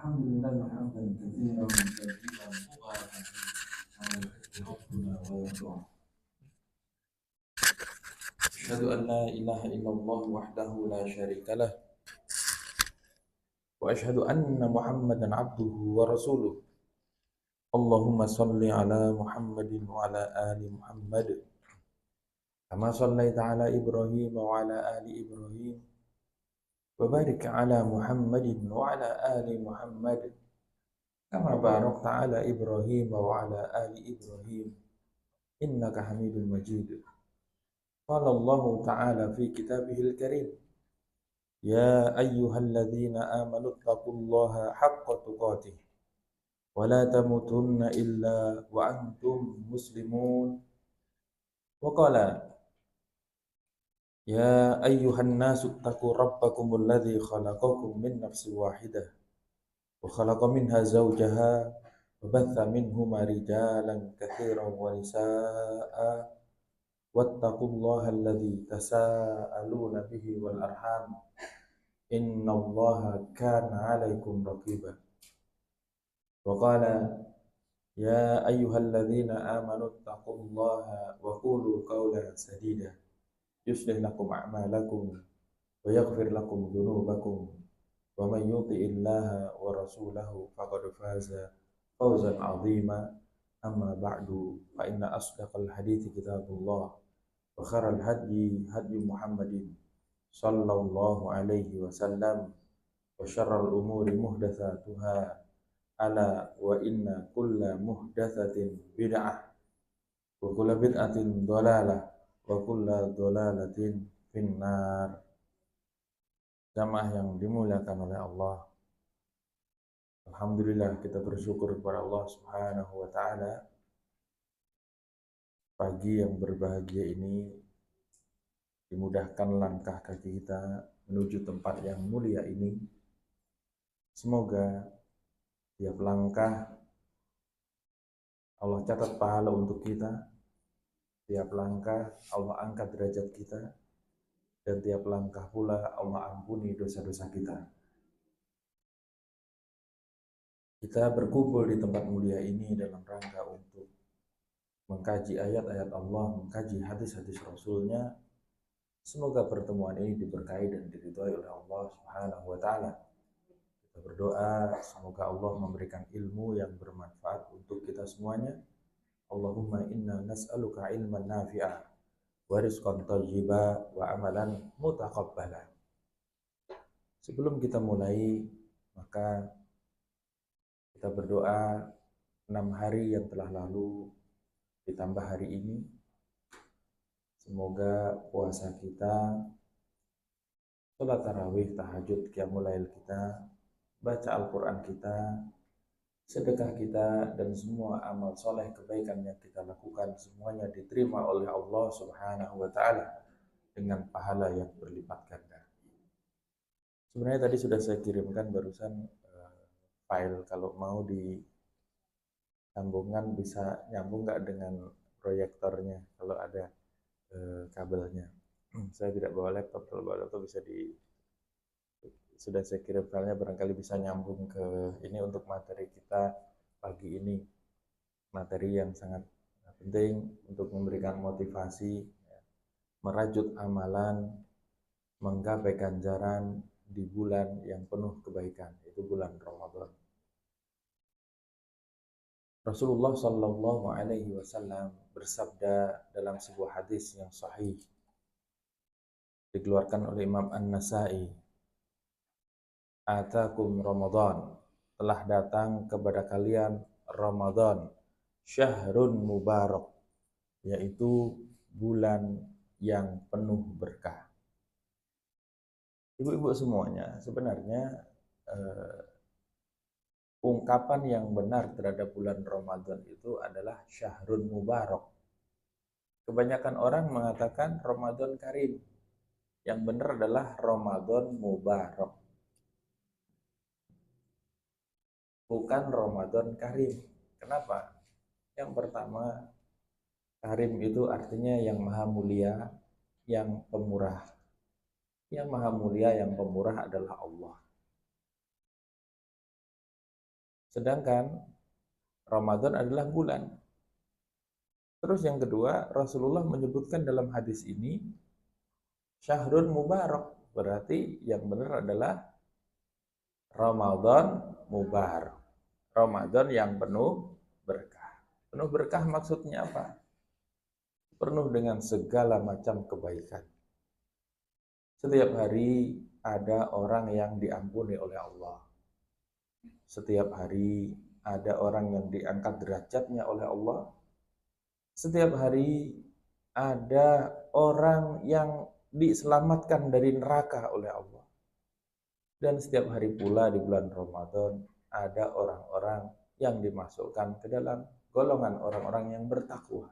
الحمد لله حمدا كثيرا طيبا مباركا كما يحب ربنا ويرضى. أشهد أن لا إله إلا الله وحده لا شريك له وأشهد أن محمدا عبده ورسوله. اللهم صل على محمد وعلى آل محمد كما صليت على إبراهيم وعلى آل إبراهيم وبارك على محمد وعلى آل محمد كما باركت على إبراهيم وعلى آل إبراهيم إنك حميد مجيد. قال الله تعالى في كتابه الكريم: يا أيها الذين آمنوا اتقوا الله حق تقاته ولا تموتن إلا وأنتم مسلمون. وقال: يا أيها الناس اتقوا ربكم الذي خلقكم من نفس واحدة وخلق منها زوجها وبث منهما رجالا كثيرا ونساء واتقوا الله الذي تساءلون به والأرحام إن الله كان عليكم رقيبا. وقال: يا أيها الذين آمنوا اتقوا الله وقولوا قولا سديدا يصلح لكم أعمالكم ويغفر لكم ذنوبكم ومن يطع الله ورسوله فقد فاز فوزا عظيما. أما بعد فإن أصدق الحديث كتاب الله وخير الهدي هدي محمد صلى الله عليه وسلم وشر الأمور محدثاتها ألا وإن كل محدثة بدعة وكل بدعة ضلالة وكل ضلالة في النار. Jamaah yang dimuliakan oleh Allah, alhamdulillah kita bersyukur kepada Allah Subhanahu wa taala. Pagi yang berbahagia ini dimudahkan langkah kaki kita menuju tempat yang mulia ini. Semoga tiap langkah Allah catat pahala untuk kita, tiap langkah Allah angkat derajat kita, dan tiap langkah pula Allah ampuni dosa-dosa kita. Kita berkumpul di tempat mulia ini dalam rangka untuk mengkaji ayat-ayat Allah, mengkaji hadis-hadis Rasulnya. Semoga pertemuan ini diberkahi dan diridhai oleh Allah Subhanahu wa taala. Kita berdoa semoga Allah memberikan ilmu yang bermanfaat untuk kita semuanya. Allahumma inna nas'aluka ilman nafi'ah wa rizqan thayyiba wa amalan mutaqabbala. Sebelum kita mulai, maka kita berdoa 6 hari yang telah lalu ditambah hari ini. Semoga puasa kita, sholat tarawih, tahajud, qiyamul lail kita, baca Al-Quran kita, sedekah kita, dan semua amal soleh kebaikan yang kita lakukan semuanya diterima oleh Allah Subhanahu wa taala dengan pahala yang berlipat ganda. Sebenarnya tadi sudah saya kirimkan barusan file, kalau mau disambungkan bisa nyambung nggak dengan proyektornya kalau ada kabelnya. Saya tidak bawa laptop, kalau bawa laptop bisa sudah saya kirim filenya, barangkali bisa nyambung ke ini untuk materi kita pagi ini. Materi yang sangat penting untuk memberikan motivasi, merajut amalan, menggapai ganjaran di bulan yang penuh kebaikan, itu bulan Ramadan. Rasulullah Shallallahu Alaihi Wasallam bersabda dalam sebuah hadis yang sahih, dikeluarkan oleh Imam An-Nasai, Atakum Ramadan, telah datang kepada kalian Ramadan, syahrun mubarak, yaitu bulan yang penuh berkah. Ibu-ibu semuanya, sebenarnya ungkapan yang benar terhadap bulan Ramadan itu adalah syahrun mubarak. Kebanyakan orang mengatakan Ramadan Karim. Yang benar adalah Ramadan mubarak, bukan Ramadan Karim. Kenapa? Yang pertama, Karim itu artinya yang maha mulia, yang pemurah. Yang maha mulia, yang pemurah adalah Allah. Sedangkan Ramadan adalah bulan. Terus yang kedua, Rasulullah menyebutkan dalam hadis ini syahrun mubarak. Berarti yang benar adalah Ramadan mubarak. Ramadan yang penuh berkah. Penuh berkah maksudnya apa? Penuh dengan segala macam kebaikan. Setiap hari ada orang yang diampuni oleh Allah. Setiap hari ada orang yang diangkat derajatnya oleh Allah. Setiap hari ada orang yang diselamatkan dari neraka oleh Allah. Dan setiap hari pula di bulan Ramadan ada orang-orang yang dimasukkan ke dalam golongan orang-orang yang bertakwa.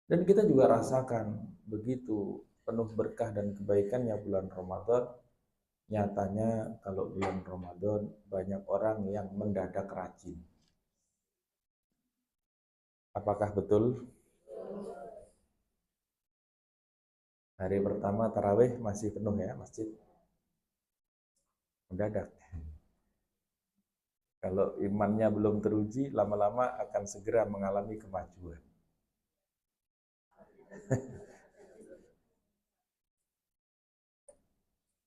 Dan kita juga rasakan begitu penuh berkah dan kebaikannya bulan Ramadan. Nyatanya kalau bulan Ramadan banyak orang yang mendadak rajin. Apakah betul? Hari pertama tarawih masih penuh ya masjid. Mendadak. Kalau imannya belum teruji, lama-lama akan segera mengalami kemajuan.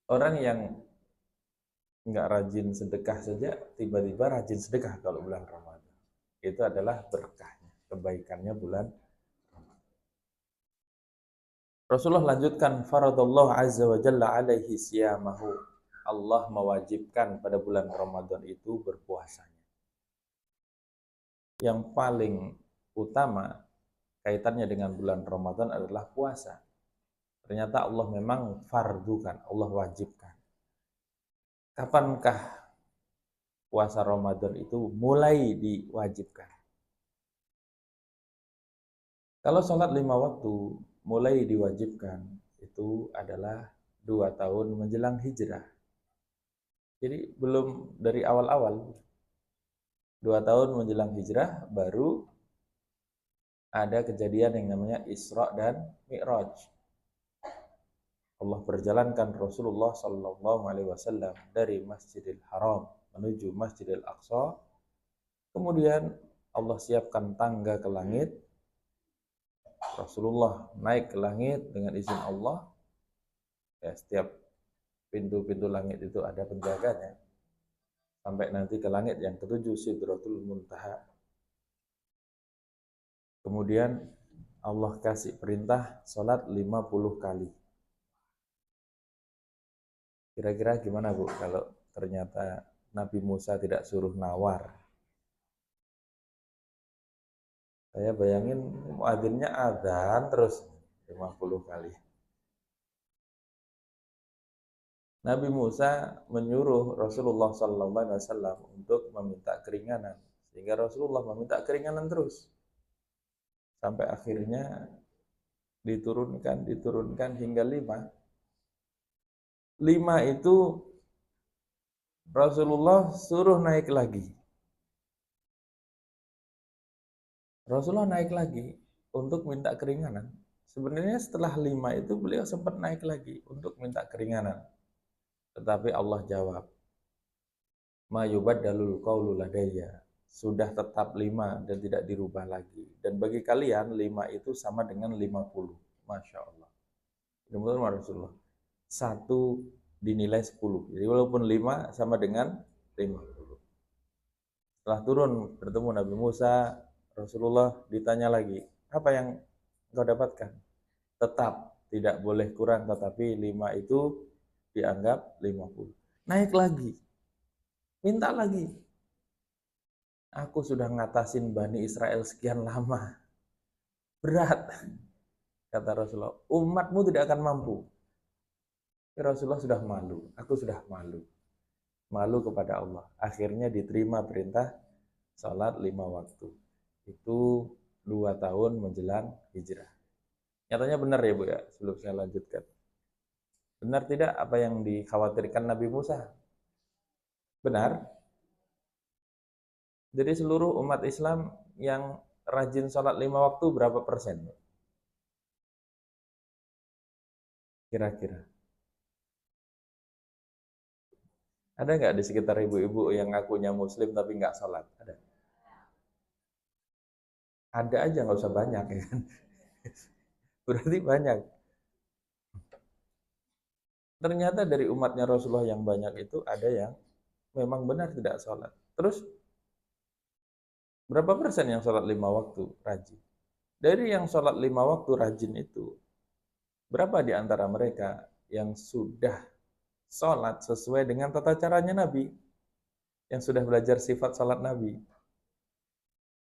Orang yang nggak rajin sedekah saja, tiba-tiba rajin sedekah kalau bulan Ramadan. Itu adalah berkahnya, kebaikannya bulan Ramadan. Rasulullah lanjutkan, faradallahu azza wa jalla alaihi siyamahu. Allah mewajibkan pada bulan Ramadan itu berpuasanya. Yang paling utama kaitannya dengan bulan Ramadan adalah puasa. Ternyata Allah memang fardukan, Allah wajibkan. Kapankah puasa Ramadan itu mulai diwajibkan? Kalau sholat 5 waktu mulai diwajibkan, itu adalah 2 tahun menjelang hijrah. Jadi belum dari awal-awal, 2 tahun menjelang hijrah baru ada kejadian yang namanya Isra dan Mi'raj. Allah perjalankan Rasulullah Sallallahu Alaihi Wasallam dari Masjidil Haram menuju Masjidil Aqsa. Kemudian Allah siapkan tangga ke langit. Rasulullah naik ke langit dengan izin Allah. Ya, setiap pintu-pintu langit itu ada penjaganya. Sampai nanti ke langit yang ketujuh, Sidratul Muntaha. Kemudian Allah kasih perintah sholat 50 kali. Kira-kira gimana Bu kalau ternyata Nabi Musa tidak suruh nawar? Saya bayangin muadzinnya adzan terus 50 kali. Nabi Musa menyuruh Rasulullah SAW untuk meminta keringanan. Sehingga Rasulullah meminta keringanan terus. Sampai akhirnya diturunkan hingga 5. 5 itu Rasulullah suruh naik lagi. Rasulullah naik lagi untuk minta keringanan. Sebenarnya setelah 5 itu beliau sempat naik lagi untuk minta keringanan. Tetapi Allah jawab, ma yubaddalul qawlu ladayya. Sudah tetap 5 dan tidak dirubah lagi. Dan bagi kalian 5 itu sama dengan 50. Masya Allah. Kemudian Rasulullah. 1 dinilai 10. Jadi walaupun 5 sama dengan 50. Setelah turun bertemu Nabi Musa, Rasulullah ditanya lagi, apa yang engkau dapatkan? Tetap tidak boleh kurang, tetapi 5 itu dianggap 50. Naik lagi. Minta lagi. Aku sudah ngatasin Bani Israel sekian lama. Berat. Kata Rasulullah, umatmu tidak akan mampu. Rasulullah sudah malu. Aku sudah malu. Malu kepada Allah. Akhirnya diterima perintah salat 5 waktu. Itu 2 tahun menjelang hijrah. Nyatanya benar ya Bu ya, sebelum saya lanjutkan. Benar tidak apa yang dikhawatirkan Nabi Musa? Benar. Jadi seluruh umat Islam yang rajin sholat 5 waktu berapa persen? Kira-kira. Ada nggak di sekitar ibu-ibu yang ngakunya muslim tapi nggak sholat? Ada? Ada aja, nggak usah banyak ya kan? Berarti banyak. Ternyata dari umatnya Rasulullah yang banyak itu ada yang memang benar tidak sholat. Terus berapa persen yang sholat 5 waktu rajin? Dari yang sholat 5 waktu rajin itu, berapa di antara mereka yang sudah sholat sesuai dengan tata caranya Nabi? Yang sudah belajar sifat sholat Nabi?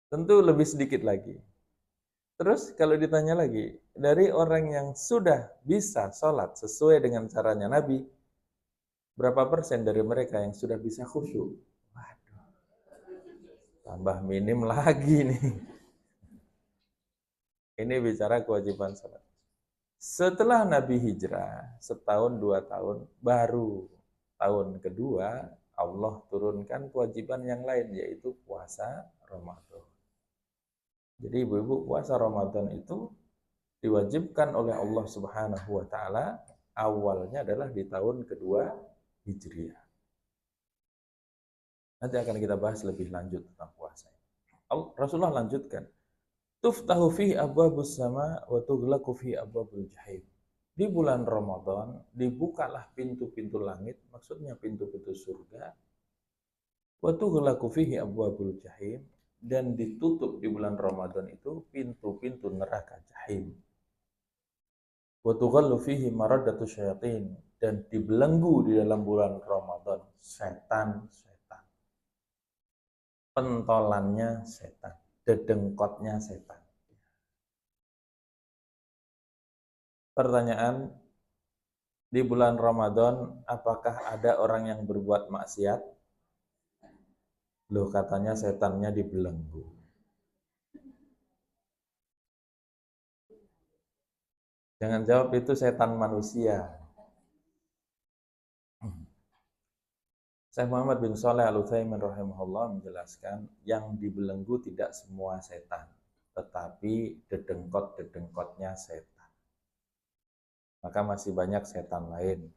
Tentu lebih sedikit lagi. Terus kalau ditanya lagi, dari orang yang sudah bisa sholat sesuai dengan caranya Nabi, berapa persen dari mereka yang sudah bisa khusyuk? Waduh, tambah minim lagi nih. Ini bicara kewajiban sholat. Setelah Nabi hijrah, setahun 2 tahun, baru tahun kedua Allah turunkan kewajiban yang lain, yaitu puasa Ramadan. Jadi ibu-ibu, puasa Ramadan itu diwajibkan oleh Allah Subhanahu wa taala awalnya adalah di tahun kedua Hijriah. Nanti akan kita bahas lebih lanjut tentang puasa. Rasulullah lanjutkan, tuftahu fihi abwabus sama wa tughlaqu fihi abwabul jahim. Di bulan Ramadan dibukalah pintu-pintu langit, maksudnya pintu-pintu surga. Wa tughlaqu fihi abwabul jahim, dan ditutup di bulan Ramadan itu pintu-pintu neraka jahim. Wa tughallu fihi maradatu syayatin, dan dibelenggu di dalam bulan Ramadan setan-setan. Pentolannya setan, dedengkotnya setan. Pertanyaan, di bulan Ramadan apakah ada orang yang berbuat maksiat? Loh, katanya setannya dibelenggu. Jangan jawab itu setan manusia. Syekh Muhammad bin Shalih Al-Utsaimin rahimahullah menjelaskan, yang dibelenggu tidak semua setan, tetapi dedengkot-dedengkotnya setan. Maka masih banyak setan lain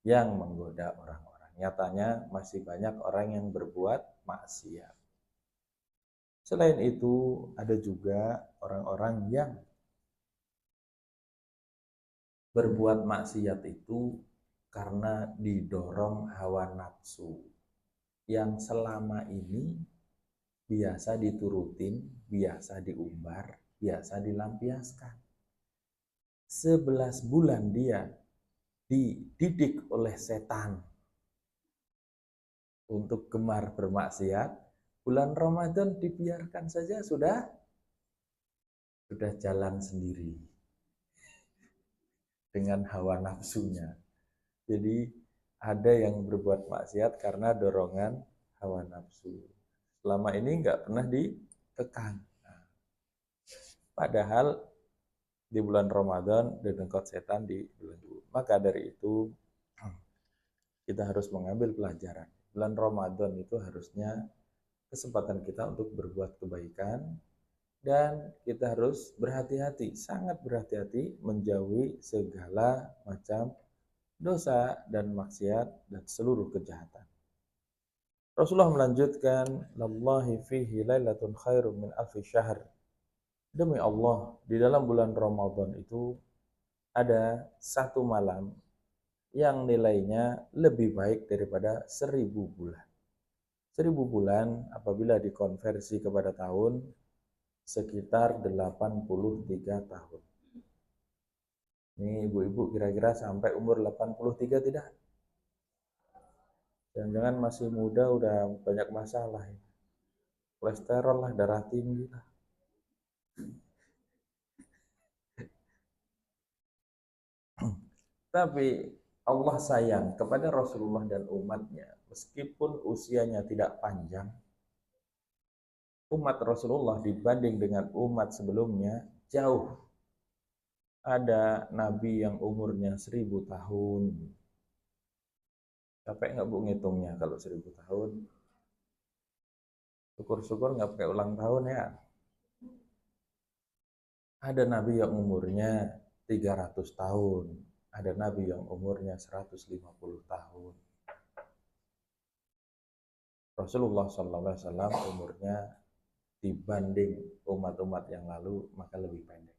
yang menggoda orang-orang. Nyatanya masih banyak orang yang berbuat maksiat. Selain itu, ada juga orang-orang yang berbuat maksiat itu karena didorong hawa nafsu yang selama ini biasa diturutin, biasa diumbar, biasa dilampiaskan. 11 bulan dia dididik oleh setan untuk gemar bermaksiat, bulan Ramadan dibiarkan saja sudah jalan sendiri dengan hawa nafsunya. Jadi ada yang berbuat maksiat karena dorongan hawa nafsu. Selama ini nggak pernah dikekang. Padahal di bulan Ramadan dedengkot setan dibelenggu. Maka dari itu kita harus mengambil pelajaran. Bulan Ramadan itu harusnya kesempatan kita untuk berbuat kebaikan, dan kita harus berhati-hati, sangat berhati-hati menjauhi segala macam dosa dan maksiat dan seluruh kejahatan. Rasulullah melanjutkan, "Lallahi fihi lailatun khairum min alfi syahr." Demi Allah, di dalam bulan Ramadan itu ada satu malam yang nilainya lebih baik daripada 1000 bulan. 1000 bulan apabila dikonversi kepada tahun, sekitar 83 tahun. Ini ibu-ibu kira-kira sampai umur 83 tidak? Jangan-jangan masih muda udah banyak masalah. Kolesterol lah, darah tinggi lah. Tapi Allah sayang kepada Rasulullah dan umatnya. Meskipun usianya tidak panjang, umat Rasulullah dibanding dengan umat sebelumnya jauh. Ada Nabi yang umurnya 1000 tahun. Capek nggak Bu ngitungnya kalau 1000 tahun? Syukur-syukur nggak pakai ulang tahun ya. Ada Nabi yang umurnya 300 tahun. Ada Nabi yang umurnya 150 tahun. Rasulullah SAW umurnya dibanding umat-umat yang lalu maka lebih pendek.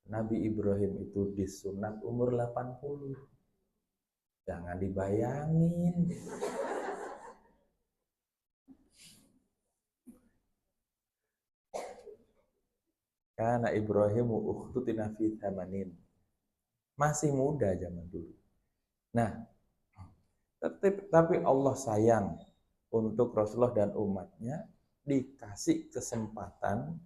Nabi Ibrahim itu disunat umur 80. Jangan dibayangin. Karena Ibrahim ukhtutina fi thamanin. Masih muda zaman dulu. Nah, tapi Allah sayang untuk Rasulullah dan umatnya dikasih kesempatan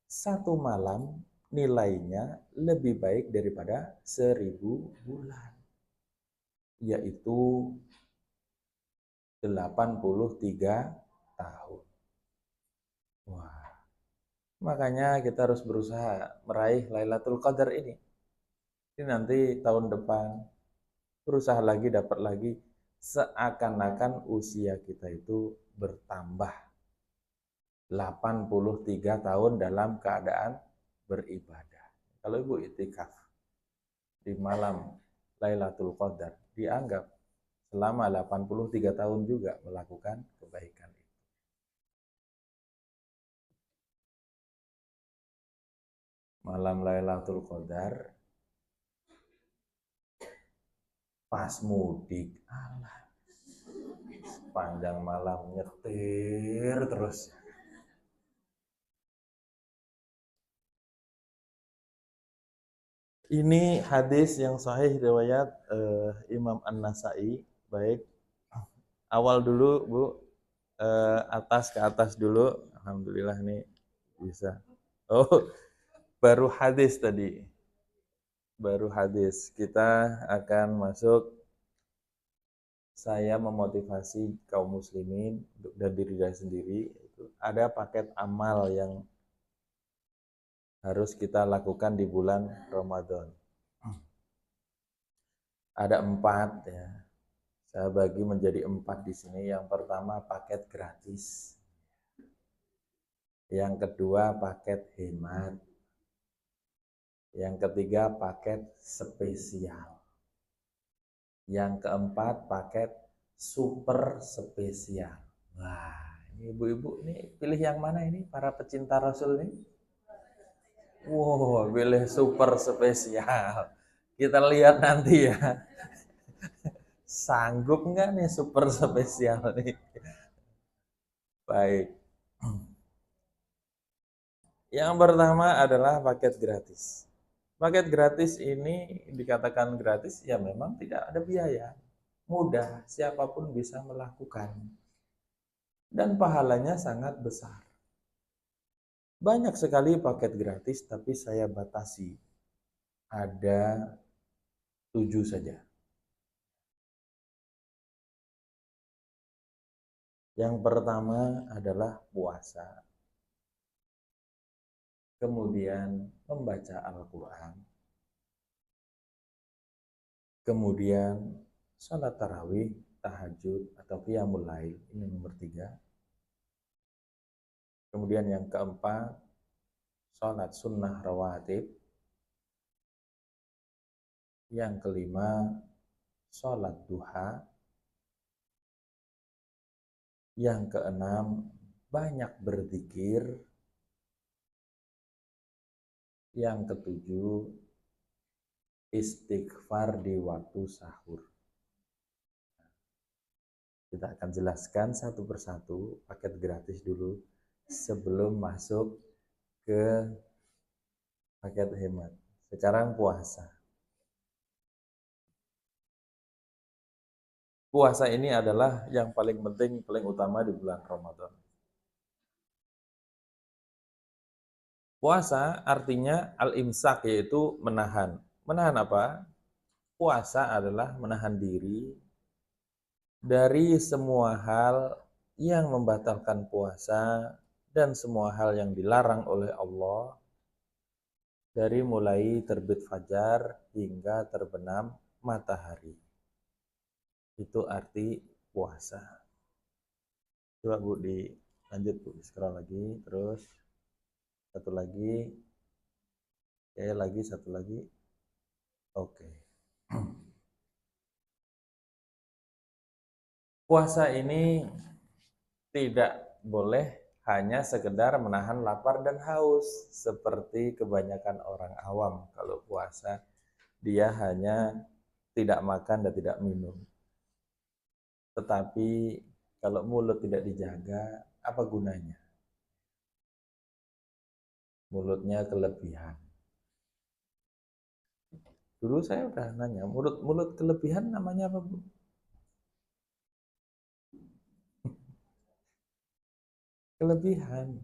satu malam nilainya lebih baik daripada 1000 bulan, yaitu 83 tahun. Wah, makanya kita harus berusaha meraih Lailatul Qadar ini. Ini nanti tahun depan berusaha lagi, dapat lagi, seakan-akan usia kita itu bertambah 83 tahun dalam keadaan beribadah. Kalau ibu itikaf di malam Lailatul Qadar, dianggap selama 83 tahun juga melakukan kebaikan itu. Malam Lailatul Qadar pas mudik, alah, sepanjang malam nyetir terus. Ini hadis yang sahih riwayat Imam An-Nasai. Baik, awal dulu Bu, atas ke atas dulu. Alhamdulillah nih bisa. Oh, baru hadis tadi. Baru hadis. Kita akan masuk. Saya memotivasi kaum muslimin dan diri saya sendiri. Ada paket amal yang harus kita lakukan di bulan Ramadan. Ada 4 ya. Saya bagi menjadi 4 di sini. Yang pertama paket gratis. Yang kedua paket hemat. Yang ketiga paket spesial. Yang keempat paket super spesial. Wah, ini ibu-ibu ini pilih yang mana ini para pecinta Rasul ini? Wow, pilih super spesial. Kita lihat nanti ya. Sanggup nggak nih super spesial nih? Baik. Yang pertama adalah paket gratis. Paket gratis ini dikatakan gratis, ya memang tidak ada biaya. Mudah, siapapun bisa melakukan. Dan pahalanya sangat besar. Banyak sekali paket gratis, tapi saya batasi. Ada 7 saja. Yang pertama adalah puasa. Kemudian membaca Al-Quran. Kemudian salat tarawih, tahajud, atau qiyamul lail. Ini nomor 3. Kemudian yang keempat, salat sunnah rawatib. Yang kelima, salat duha. Yang keenam, banyak berzikir. Yang ketujuh, istighfar di waktu sahur. Kita akan jelaskan satu persatu paket gratis dulu sebelum masuk ke paket hemat. Sekarang puasa. Puasa ini adalah yang paling penting, paling utama di bulan Ramadan. Puasa artinya al-imsak, yaitu menahan. Menahan apa? Puasa adalah menahan diri dari semua hal yang membatalkan puasa dan semua hal yang dilarang oleh Allah, dari mulai terbit fajar hingga terbenam matahari. Itu arti puasa. Coba Bu dilanjut Bu, scroll lagi, terus satu lagi, lagi satu lagi. Oke. Puasa ini Tidak boleh hanya sekedar menahan lapar dan haus seperti kebanyakan orang awam. Kalau puasa dia hanya tidak makan dan tidak minum. Tetapi kalau mulut tidak dijaga, apa gunanya? Mulutnya kelebihan. Dulu saya udah nanya, mulut kelebihan namanya apa, Bu? Kelebihan,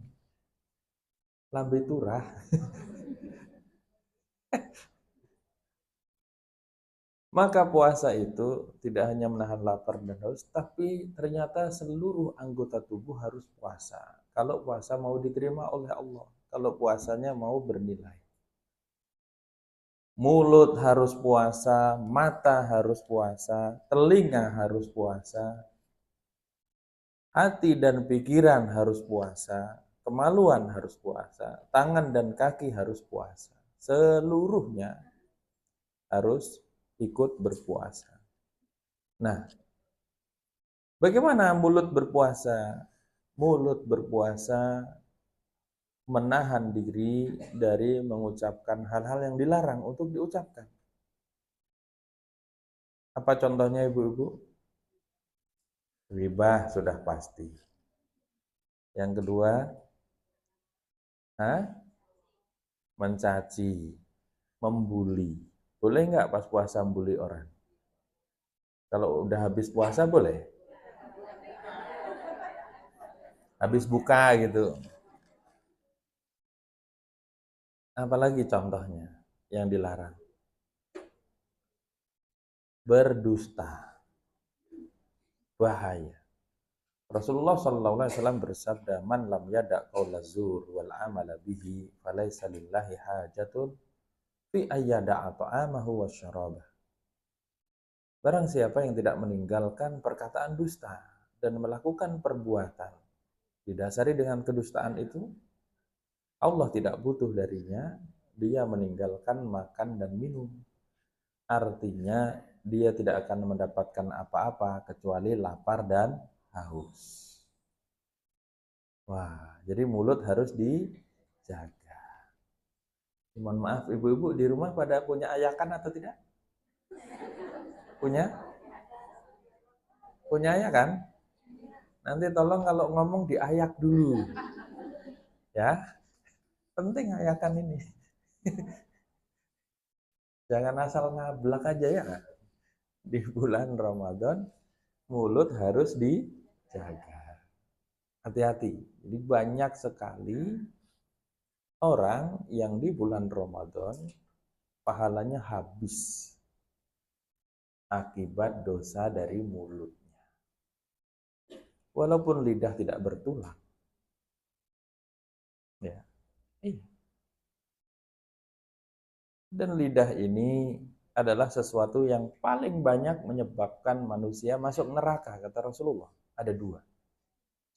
lambe turah. Maka puasa itu tidak hanya menahan lapar dan haus, tapi ternyata seluruh anggota tubuh harus puasa. Kalau puasa mau diterima oleh Allah, kalau puasanya mau bernilai. Mulut harus puasa, mata harus puasa, telinga harus puasa, hati dan pikiran harus puasa, kemaluan harus puasa, tangan dan kaki harus puasa. Seluruhnya harus ikut berpuasa. Nah, bagaimana mulut berpuasa? Mulut berpuasa menahan diri dari mengucapkan hal-hal yang dilarang untuk diucapkan. Apa contohnya, ibu-ibu? Ghibah sudah pasti. Yang kedua, mencaci, membuli. Boleh nggak pas puasa membuli orang? Kalau udah habis puasa boleh? Habis buka gitu. Apalagi contohnya yang dilarang? Berdusta. Bahaya. Rasulullah sallallahu alaihi wasallam bersabda, "Man lam yada' qaula zur wal amala bihi, falaisa lillahi hajatun fi ayyada'a ta'amahu wa syarabah." Barang siapa yang tidak meninggalkan perkataan dusta dan melakukan perbuatan didasari dengan kedustaan itu, Allah tidak butuh darinya, dia meninggalkan makan dan minum. Artinya dia tidak akan mendapatkan apa-apa kecuali lapar dan haus. Wah, jadi mulut harus dijaga. Mohon maaf, ibu-ibu di rumah pada punya ayakan atau tidak? Punya? Punya ayakan? Nanti tolong kalau ngomong diayak dulu. Ya, penting ayakan ini. Jangan asal ngablak aja ya. Di bulan Ramadan, mulut harus dijaga. Hati-hati. Jadi banyak sekali orang yang di bulan Ramadan pahalanya habis akibat dosa dari mulutnya. Walaupun lidah tidak bertulang. Ya. Dan lidah ini adalah sesuatu yang paling banyak menyebabkan manusia masuk neraka, kata Rasulullah. Ada dua.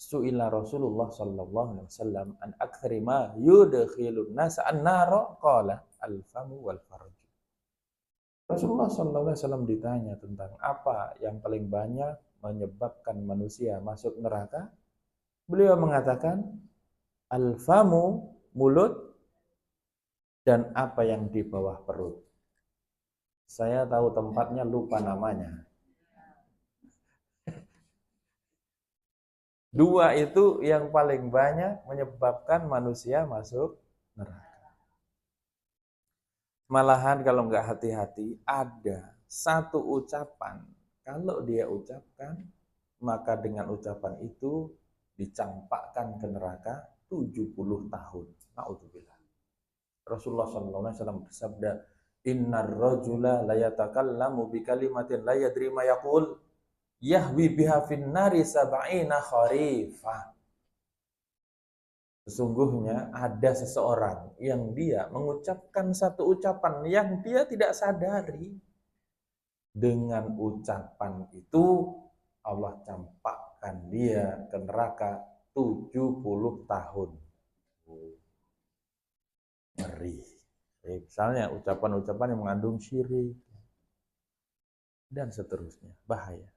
Su'ila Rasulullah sallallahu alaihi wasallam an aktsari ma yudkhilun nas an-nara qala al-famu wal farj. Rasulullah sallallahu alaihi wasallam ditanya tentang apa yang paling banyak menyebabkan manusia masuk neraka. Beliau mengatakan al-famu, mulut, dan apa yang di bawah perut. Saya tahu tempatnya, lupa namanya. Dua itu yang paling banyak menyebabkan manusia masuk neraka. Malahan kalau nggak hati-hati, ada satu ucapan, kalau dia ucapkan, maka dengan ucapan itu dicampakkan ke neraka 70 tahun. Na'udzubillah. Rasulullah SAW bersabda, "Innar rajula la yatakallamu bi kalimatin la yadri ma yaqul yahwi biha finnari sab'ina kharifah." Sesungguhnya ada seseorang yang dia mengucapkan satu ucapan yang dia tidak sadari. Dengan ucapan itu Allah campakkan dia ke neraka 70 tahun. Ngeri. Misalnya ucapan-ucapan yang mengandung syirik dan seterusnya. Bahaya.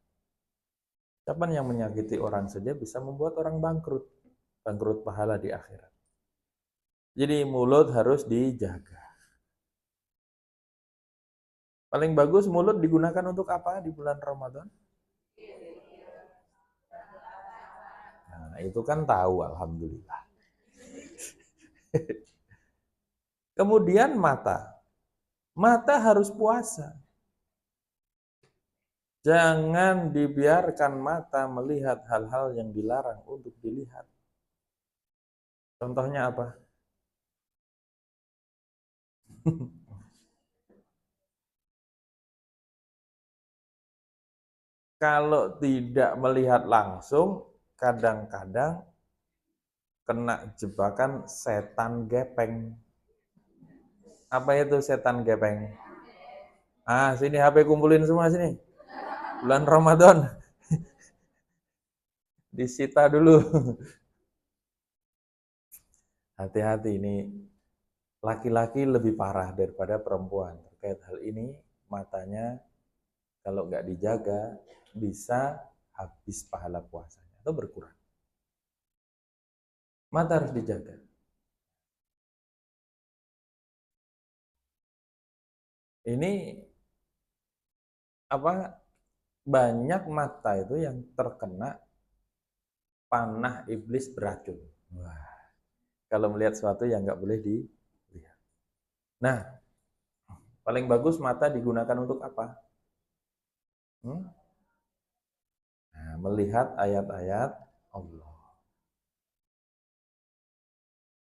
Ucapan yang menyakiti orang saja bisa membuat orang bangkrut. Bangkrut pahala di akhirat. Jadi mulut harus dijaga. Paling bagus mulut digunakan untuk apa di bulan Ramadan? Nah, itu kan tahu, alhamdulillah. Kemudian mata. Mata harus puasa. Jangan dibiarkan mata melihat hal-hal yang dilarang untuk dilihat. Contohnya apa? Kalau tidak melihat langsung, kadang-kadang kena jebakan setan gepeng. Apa itu setan gepeng? Ah, sini HP kumpulin semua sini. Bulan Ramadan. Disita dulu. Hati-hati, ini laki-laki lebih parah daripada perempuan. Terkait hal ini, matanya kalau nggak dijaga bisa habis pahala puasanya atau berkurang. Mata harus dijaga. Ini apa, banyak mata itu yang terkena panah iblis beracun. Wah, kalau melihat sesuatu yang nggak boleh dilihat. Nah, paling bagus mata digunakan untuk apa? Nah, melihat ayat-ayat Allah.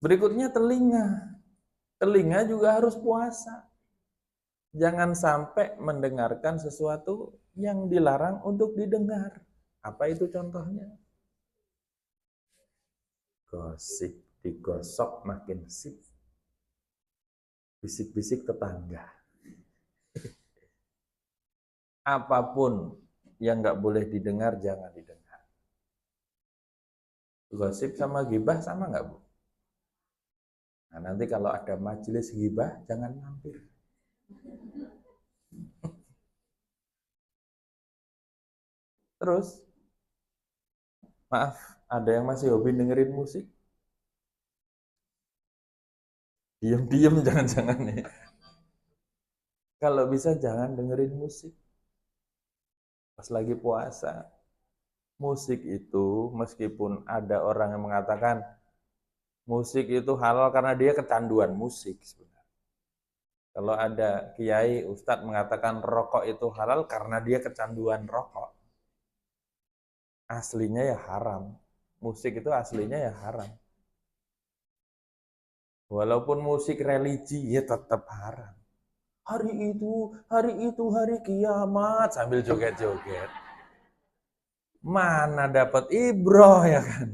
Berikutnya telinga. Telinga juga harus puasa. Jangan sampai mendengarkan sesuatu yang dilarang untuk didengar. Apa itu contohnya? Gosip, digosok makin sip. Bisik-bisik tetangga. Apapun yang nggak boleh didengar, jangan didengar. Gosip sama gibah sama nggak, Bu? Nah, nanti kalau ada majelis gibah, jangan mampir. Terus, maaf, ada yang masih hobi dengerin musik? Diam-diam jangan-jangan nih. Kalau bisa jangan dengerin musik pas lagi puasa. Musik itu meskipun ada orang yang mengatakan musik itu halal karena dia kecanduan musik sebenarnya. Kalau ada kiai, ustadz mengatakan rokok itu halal karena dia kecanduan rokok. Aslinya ya haram. Musik itu aslinya ya haram. Walaupun musik religi ya tetap haram. Hari itu hari kiamat sambil joget-joget. Mana dapat ibroh ya kan?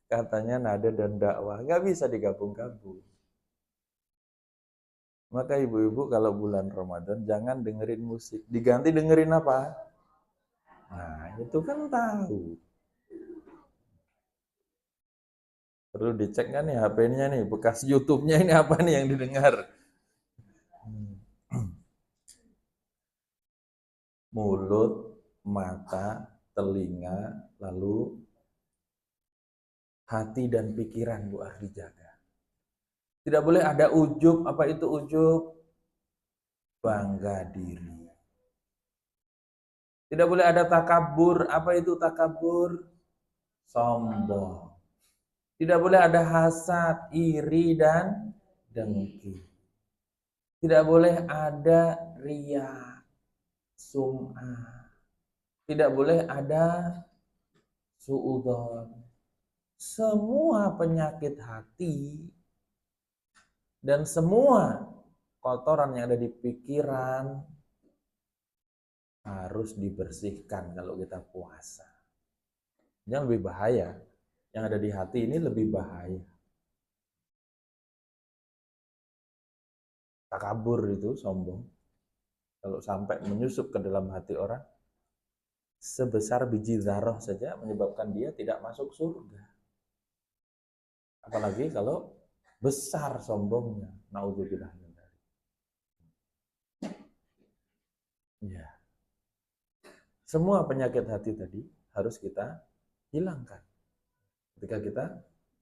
Katanya nada dan dakwah, nggak bisa digabung-gabung. Maka ibu-ibu kalau bulan Ramadan jangan dengerin musik, diganti dengerin apa? Nah, itu kan tahu. Perlu dicek kan nih HP-nya nih, bekas YouTube-nya ini apa nih yang didengar? Mulut, mata, telinga, lalu hati dan pikiran Bu harus dijaga. Tidak boleh ada ujub. Apa itu ujub? Bangga diri. Tidak boleh ada takabur. Apa itu takabur? Sombong. Tidak boleh ada hasad, iri, dan dengki. Tidak boleh ada riya, sum'ah. Tidak boleh ada su'udon. Semua penyakit hati dan semua kotoran yang ada di pikiran harus dibersihkan kalau kita puasa. Yang lebih bahaya, yang ada di hati ini lebih bahaya. Takabur itu sombong. Kalau sampai menyusup ke dalam hati orang, sebesar biji zarah saja menyebabkan dia tidak masuk surga. Apalagi kalau besar sombongnya. Naudzubillah. Ya. Semua penyakit hati tadi harus kita hilangkan ketika kita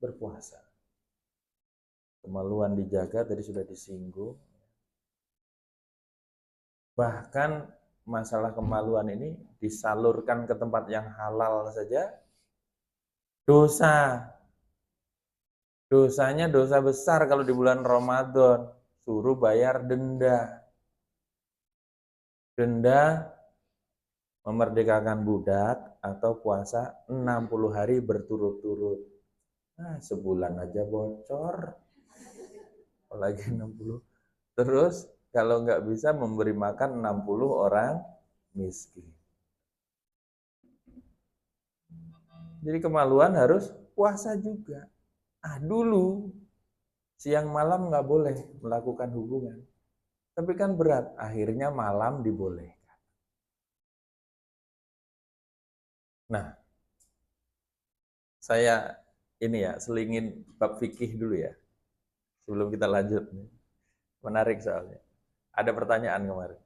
berpuasa. Kemaluan dijaga, tadi sudah disinggung. Bahkan masalah kemaluan ini disalurkan ke tempat yang halal saja dosa. Dosanya dosa besar kalau di bulan Ramadan. Suruh bayar denda. Denda memerdekakan budak atau puasa 60 hari berturut-turut. Nah, sebulan aja bocor. Apalagi 60. Terus kalau nggak bisa memberi makan 60 orang miskin. Jadi kemaluan harus puasa juga. Dulu siang malam nggak boleh melakukan hubungan. Tapi kan berat, akhirnya malam dibolehkan. Nah, saya ini ya selingin bab fikih dulu ya. Sebelum kita lanjut. Menarik soalnya. Ada pertanyaan kemarin.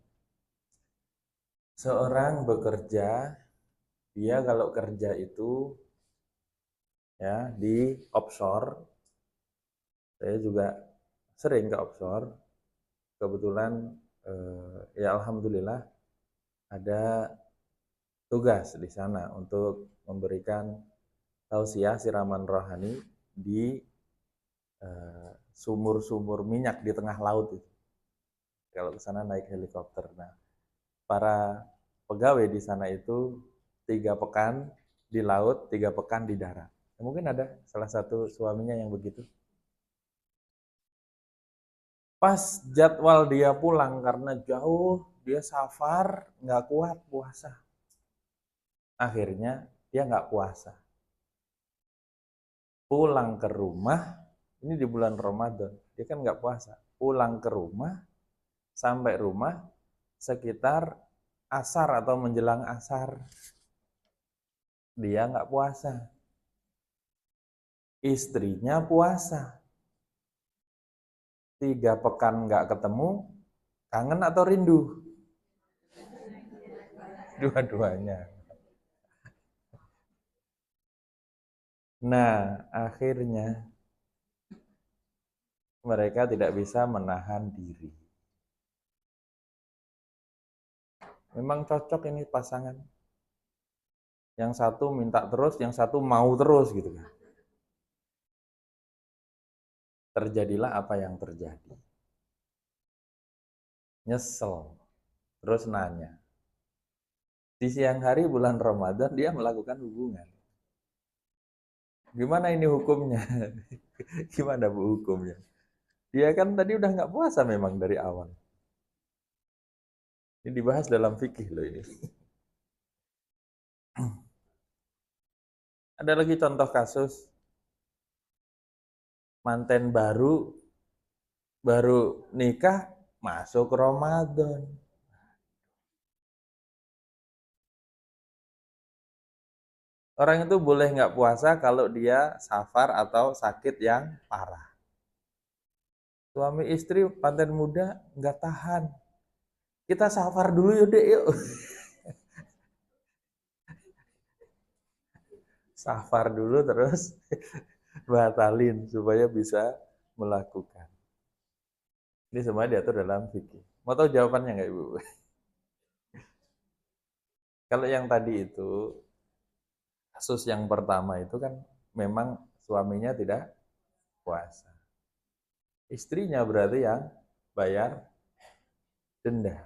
Seorang bekerja, dia kalau kerja itu ya di offshore, saya juga sering ke offshore. Kebetulan ya alhamdulillah ada tugas di sana untuk memberikan tausiah siraman rohani di sumur-sumur minyak di tengah laut itu. Kalau ke sana naik helikopter. Nah, para pegawai di sana itu 3 pekan di laut, 3 pekan di darat. Mungkin ada salah satu suaminya yang begitu. Pas jadwal dia pulang karena jauh, dia safar, nggak kuat puasa. Akhirnya dia nggak puasa. Pulang ke rumah, ini di bulan Ramadan, dia kan nggak puasa. Pulang ke rumah, sampai rumah sekitar asar atau menjelang asar. Dia nggak puasa. Istrinya puasa. 3 pekan nggak ketemu, kangen atau rindu? Dua-duanya. Nah, akhirnya mereka tidak bisa menahan diri. Memang cocok ini pasangan. Yang satu minta terus, yang satu mau terus gitu kan. Terjadilah apa yang terjadi. Nyesel. Terus nanya. Di siang hari bulan Ramadan dia melakukan hubungan. Gimana ini hukumnya? Gimana Bu hukumnya? Dia kan tadi udah nggak puasa memang dari awal. Ini dibahas dalam fikih loh ini. Ada lagi contoh kasus manten baru nikah masuk Ramadan. Orang itu boleh nggak puasa kalau dia safar atau sakit yang parah. Suami istri manten muda nggak tahan. Kita safar dulu yuk dek yuk. Safar dulu terus batalin supaya bisa melakukan. Ini semua diatur dalam fikih. Mau tahu jawabannya nggak Ibu? Kalau yang tadi itu, kasus yang pertama itu kan memang suaminya tidak puasa. Istrinya berarti yang bayar denda.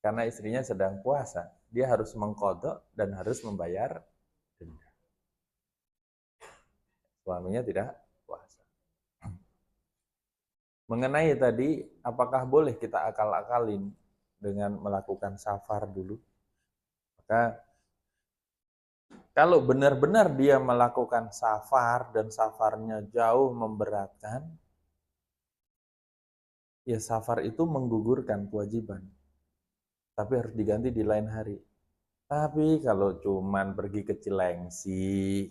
Karena istrinya sedang puasa, dia harus mengkodok dan harus membayar denda. Suaminya tidak puasa. Mengenai tadi, apakah boleh kita akal-akalin dengan melakukan safar dulu? Maka kalau benar-benar dia melakukan safar dan safarnya jauh memberatkan, ya safar itu menggugurkan kewajiban. Tapi harus diganti di lain hari. Tapi kalau cuman pergi ke Cilengsi,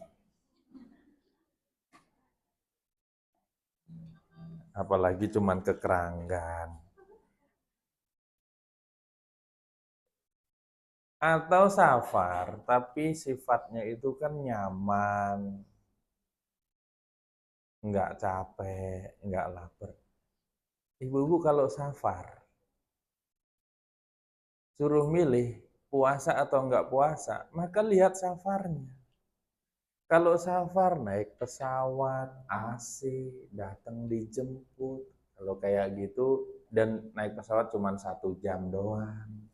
apalagi cuman ke Keranggan, Atau safar, tapi sifatnya itu kan nyaman, nggak capek, nggak lapar. Ibu-ibu kalau safar, suruh milih puasa atau nggak puasa, maka lihat safarnya. Kalau safar naik pesawat, AC, datang dijemput, kalau kayak gitu, dan naik pesawat cuma 1 jam doang.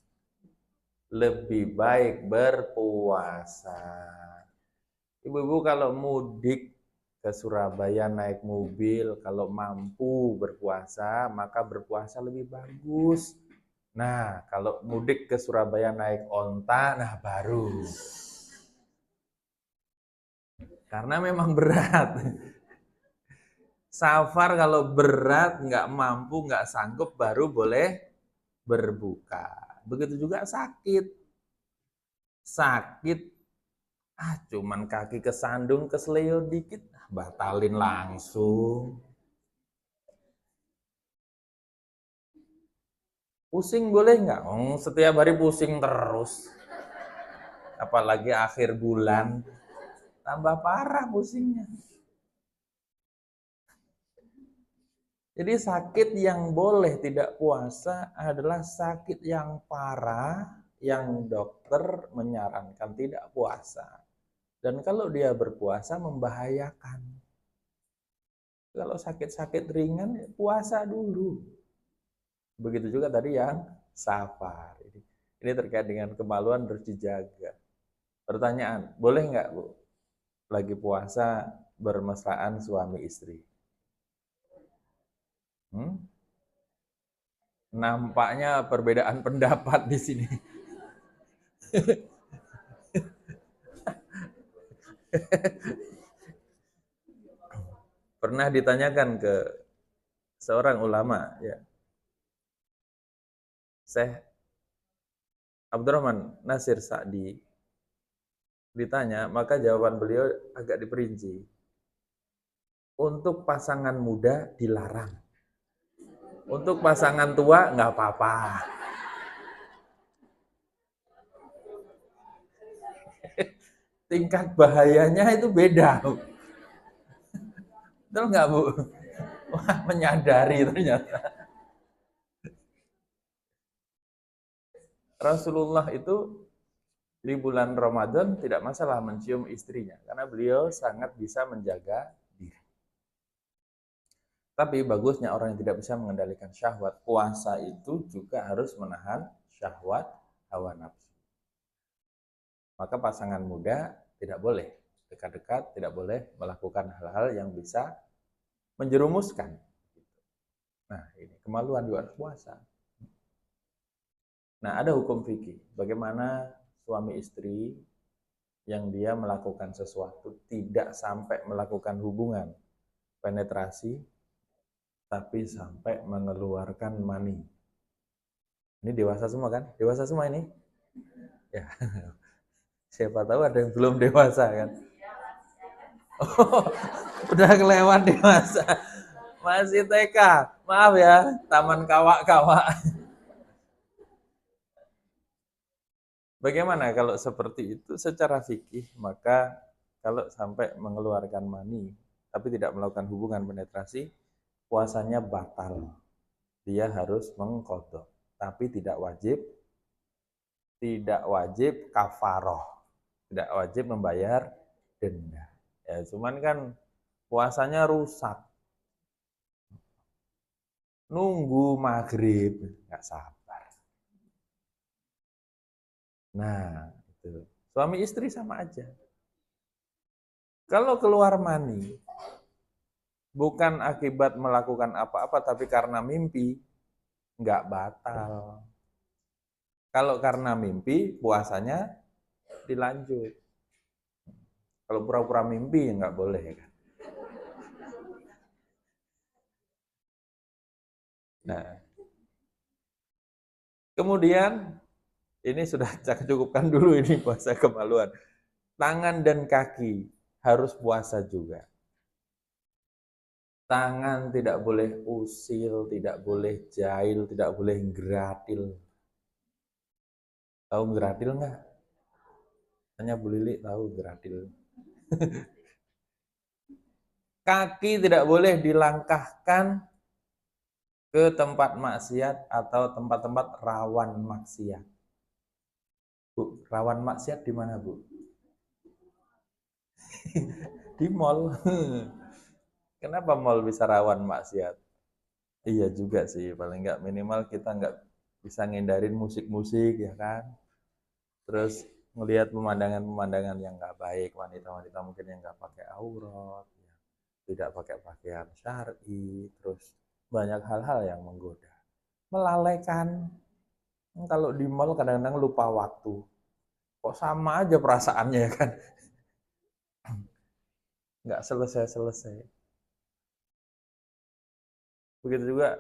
Lebih baik berpuasa. Ibu-ibu kalau mudik ke Surabaya naik mobil, kalau mampu berpuasa, maka berpuasa lebih bagus. Nah, kalau mudik ke Surabaya naik onta, nah baru. Karena memang berat. Safar kalau berat, nggak mampu, nggak sanggup, baru boleh berbuka. Begitu juga sakit. Sakit, cuman kaki kesandung, keseleo dikit, batalin langsung. Pusing boleh nggak? Setiap hari pusing terus. Apalagi akhir bulan, tambah parah pusingnya. Jadi sakit yang boleh tidak puasa adalah sakit yang parah, yang dokter menyarankan tidak puasa. Dan kalau dia berpuasa membahayakan. Kalau sakit-sakit ringan, puasa dulu. Begitu juga tadi yang safar. Ini terkait dengan kemaluan harus dijaga. Pertanyaan, boleh nggak Bu, lagi puasa bermesraan suami istri? Hmm? Nampaknya perbedaan pendapat di sini. Pernah ditanyakan ke seorang ulama, ya, Syekh Abdurrahman Nasir Sa'di, ditanya, maka jawaban beliau agak diperinci. Untuk pasangan muda dilarang. Untuk pasangan tua nggak apa-apa. Tingkat bahayanya itu beda. Betul nggak Bu? Wah, menyadari ternyata. Rasulullah itu di bulan Ramadan tidak masalah mencium istrinya karena beliau sangat bisa menjaga diri. Tapi bagusnya orang yang tidak bisa mengendalikan syahwat, puasa itu juga harus menahan syahwat hawa nafsu. Maka pasangan muda tidak boleh dekat-dekat, tidak boleh melakukan hal-hal yang bisa menjerumuskan. Nah, ini kemaluan juga harus puasa. Nah, ada hukum fikih. Bagaimana suami istri yang dia melakukan sesuatu tidak sampai melakukan hubungan penetrasi, tapi sampai mengeluarkan mani. Ini dewasa semua kan? Dewasa semua ini? Ya, siapa tahu ada yang belum dewasa kan? Oh, udah kelewat dewasa. Masih TK. Maaf ya, taman kawak-kawak. Bagaimana kalau seperti itu secara fikih, maka kalau sampai mengeluarkan mani tapi tidak melakukan hubungan penetrasi, puasanya batal. Dia harus mengqadha, tapi tidak wajib kafaroh, tidak wajib membayar denda. Ya, cuman kan puasanya rusak. Nunggu maghrib, nggak sabar. Nah, itu. Suami istri sama aja. Kalau keluar mani, bukan akibat melakukan apa-apa, tapi karena mimpi, nggak batal. Kalau karena mimpi, puasanya dilanjut. Kalau pura-pura mimpi, nggak boleh kan. Nah, kemudian ini sudah cukupkan dulu ini puasa kemaluan. Tangan dan kaki harus puasa juga. Tangan tidak boleh usil, tidak boleh jahil, tidak boleh gratil. Tahu geradil nggak? Tanya Bu Lili, tahu geradil. Kaki tidak boleh dilangkahkan ke tempat maksiat atau tempat-tempat rawan maksiat. Bu, rawan maksiat di mana, Bu? Di mall. Kenapa mall bisa rawan maksiat? Iya juga sih, paling nggak minimal kita nggak bisa ngindarin musik-musik ya kan. Terus ngelihat pemandangan-pemandangan yang nggak baik, wanita-wanita mungkin yang nggak pakai aurat, ya, tidak pakai pakaian syar'i, terus banyak hal-hal yang menggoda. Melalaikan. Kalau di mall kadang-kadang lupa waktu. Kok sama aja perasaannya ya kan? Nggak selesai-selesai. Begitu juga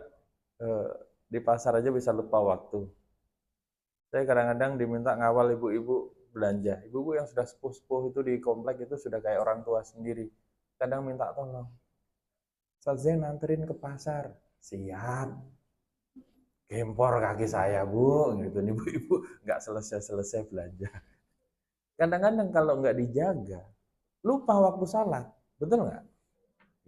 eh, di pasar aja bisa lupa waktu. Saya kadang-kadang diminta ngawal ibu-ibu belanja. Ibu-ibu yang sudah sepuh-sepuh itu di komplek itu sudah kayak orang tua sendiri. Kadang minta tolong. Ustaz Zain anterin ke pasar. Siap. Gempor kaki saya, Bu. Gitu nih ibu-ibu nggak selesai-selesai belanja. Kadang-kadang kalau nggak dijaga, lupa waktu salat. Betul nggak?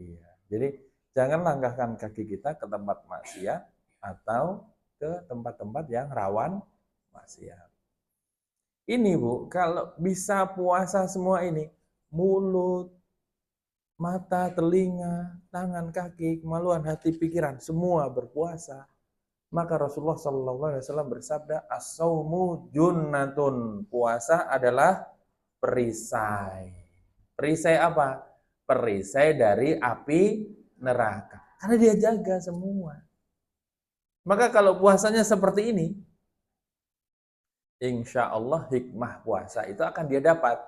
Iya. Jadi jangan langkahkan kaki kita ke tempat maksiat atau ke tempat-tempat yang rawan maksiat. Ini Bu, kalau bisa puasa semua ini, mulut, mata, telinga, tangan, kaki, kemaluan, hati, pikiran, semua berpuasa. Maka Rasulullah SAW bersabda, as-saumu junnatun. Puasa adalah perisai. Perisai apa? Perisai dari api neraka. Karena dia jaga semua. Maka kalau puasanya seperti ini, insya Allah hikmah puasa itu akan dia dapat.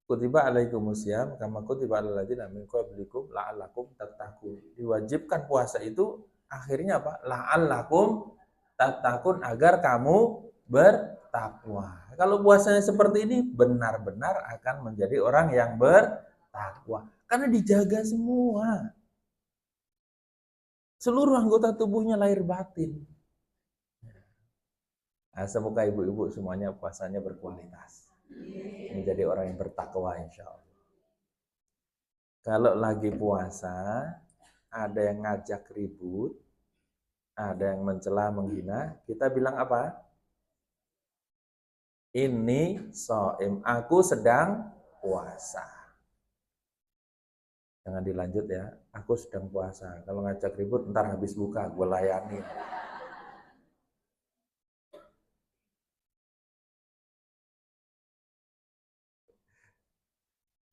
Kutiba alaikumusiyam kama kutiba alal ladzina min qablikum la'allakum tattaqun. Diwajibkan puasa itu akhirnya apa? La'allakum tattaqun, agar kamu bertakwa. Kalau puasanya seperti ini benar-benar akan menjadi orang yang bertakwa karena dijaga semua. Seluruh anggota tubuhnya lahir batin. Nah, semoga ibu-ibu semuanya puasanya berkualitas. Menjadi orang yang bertakwa insya Allah. Kalau lagi puasa, ada yang ngajak ribut, ada yang mencela, menghina, kita bilang apa? Ini so'im, aku sedang puasa. Jangan dilanjut ya, aku sedang puasa. Kalau ngajak ribut, ntar habis buka, gue layani.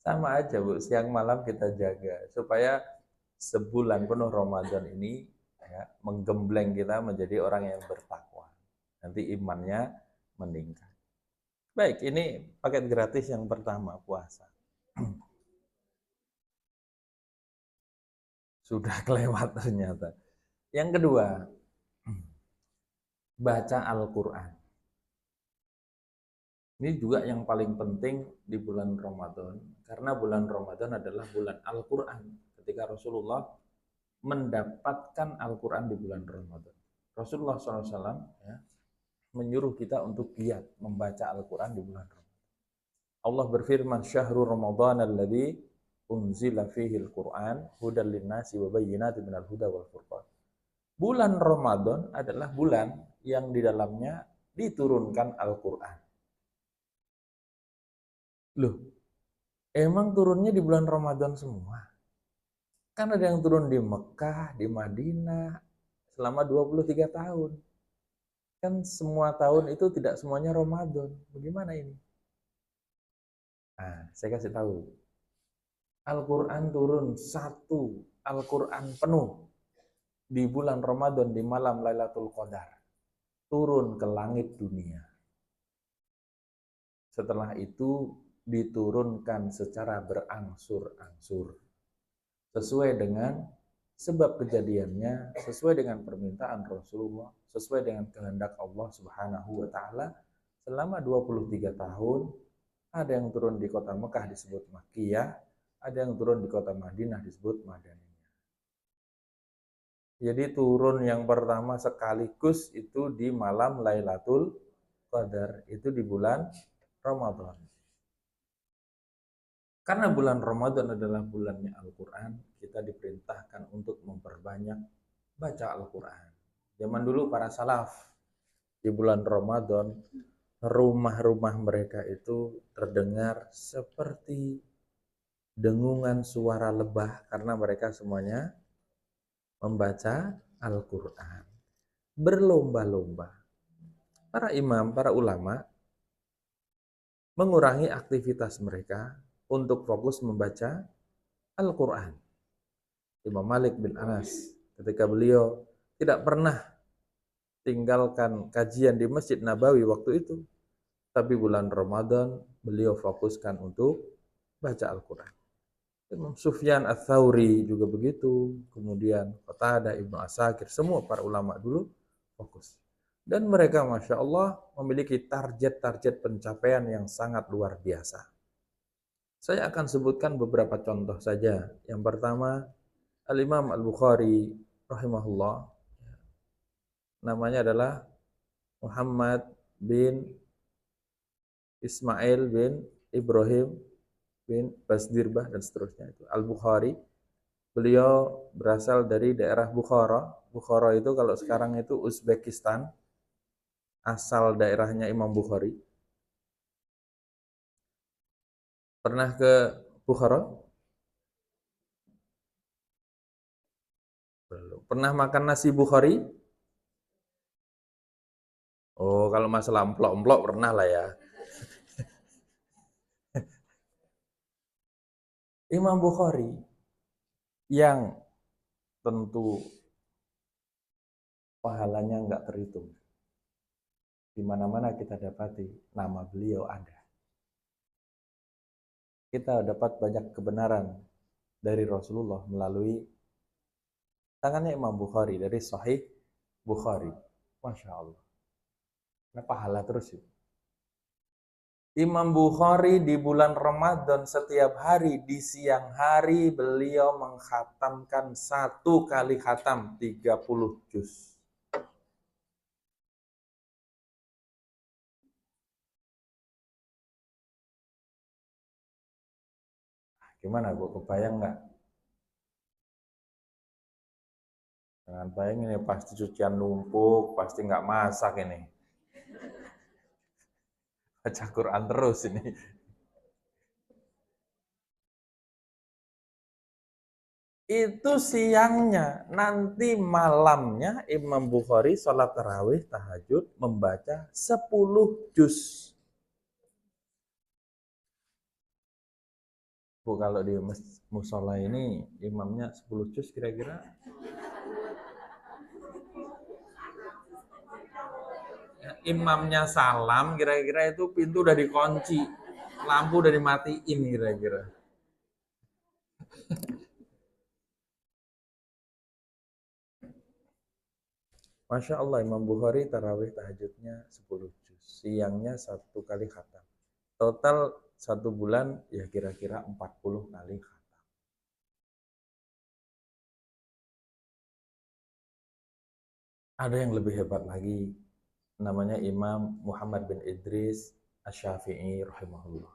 Sama aja Bu, siang malam kita jaga. Supaya sebulan penuh Ramadan ini ya, menggembleng kita menjadi orang yang bertakwa. Nanti imannya meningkat. Baik, ini paket gratis yang pertama, puasa. Sudah kelewat ternyata. Yang kedua, baca Al-Quran. Ini juga yang paling penting di bulan Ramadan, karena bulan Ramadan adalah bulan Al-Quran. Ketika Rasulullah mendapatkan Al-Quran di bulan Ramadan. Rasulullah SAW ya, menyuruh kita untuk giat membaca Al-Quran di bulan Ramadan. Allah berfirman, syahrul Ramadan alladzi unzila fihi al-Quran hudan linnasi wa bayyinatin minal huda wal furqan. Bulan Ramadan adalah bulan yang di dalamnya diturunkan Al-Quran. Loh, emang turunnya di bulan Ramadan semua? Kan ada yang turun di Mekah, di Madinah, selama 23 tahun. Kan semua tahun itu tidak semuanya Ramadan. Bagaimana ini? Nah, saya kasih tahu. Al-Quran turun satu Al-Quran penuh di bulan Ramadan di malam Lailatul Qadar. Turun ke langit dunia. Setelah itu diturunkan secara berangsur-angsur. Sesuai dengan sebab kejadiannya, sesuai dengan permintaan Rasulullah, sesuai dengan kehendak Allah Subhanahu wa taala. Selama 23 tahun, ada yang turun di kota Mekah disebut Makkiyah, ada yang turun di kota Madinah disebut Madaniyah. Jadi turun yang pertama sekaligus itu di malam Lailatul Qadar itu di bulan Ramadan. Karena bulan Ramadan adalah bulannya Al-Quran, kita diperintahkan untuk memperbanyak baca Al-Quran. Zaman dulu para salaf, di bulan Ramadan, rumah-rumah mereka itu terdengar seperti dengungan suara lebah karena mereka semuanya membaca Al-Quran. Berlomba-lomba. Para imam, para ulama mengurangi aktivitas mereka untuk fokus membaca Al-Quran. Imam Malik bin Anas ketika beliau tidak pernah tinggalkan kajian di Masjid Nabawi waktu itu, tapi bulan Ramadan beliau fokuskan untuk baca Al-Quran. Imam Sufyan Ats-Tsauri juga begitu, kemudian Qatadah, Ibnu Asakir, semua para ulama dulu fokus. Dan mereka Masya Allah memiliki target-target pencapaian yang sangat luar biasa. Saya akan sebutkan beberapa contoh saja. Yang pertama, Al-Imam Al-Bukhari rahimahullah, namanya adalah Muhammad bin Ismail bin Ibrahim bin Basdirbah dan seterusnya itu. Al-Bukhari, beliau berasal dari daerah Bukhara. Bukhara itu kalau sekarang itu Uzbekistan, asal daerahnya Imam Bukhari. Pernah ke Bukhara? Belum. Pernah makan nasi Bukhari? Oh, kalau masalah emplok-emplok pernah lah ya. Imam Bukhari yang tentu pahalanya nggak terhitung. Di mana-mana kita dapati nama beliau ada. Kita dapat banyak kebenaran dari Rasulullah melalui tangannya Imam Bukhari, dari Sahih Bukhari. Masya Allah. Nah, pahala terus itu. Imam Bukhari di bulan Ramadan setiap hari di siang hari beliau mengkhatamkan 1 kali khatam 30 juz. Gimana Bu, kebayang nggak? Jangan bayang ini pasti cucian numpuk, pasti nggak masak ini. Baca Quran terus ini. Itu siangnya, nanti malamnya Imam Bukhari sholat tarawih tahajud membaca 10 juz. Bu, kalau di musola ini imamnya 10 juz kira-kira ya, imamnya salam kira-kira itu pintu udah dikunci, lampu udah dimatiin kira-kira. Masya Allah, Imam Bukhari tarawih tahajudnya 10 juz, siangnya 1 kali khatam. Total 1 bulan ya kira-kira 40 kali khatam. Ada yang lebih hebat lagi, namanya Imam Muhammad bin Idris Asy-Syafi'i rahimahullah.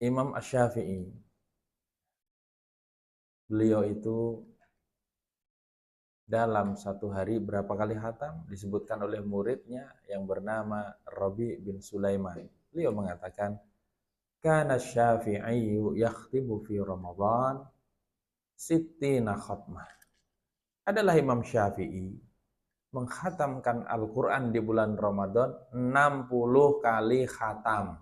Imam Asy-Syafi'i, beliau itu dalam 1 hari berapa kali khatam? Disebutkan oleh muridnya yang bernama Rabi bin Sulaiman. Beliau mengatakan, kana Syafi'i yakhtimu fi Ramadan sittina khatmah. Adalah Imam Syafi'i mengkhatamkan Al-Quran di bulan Ramadan 60 kali khatam.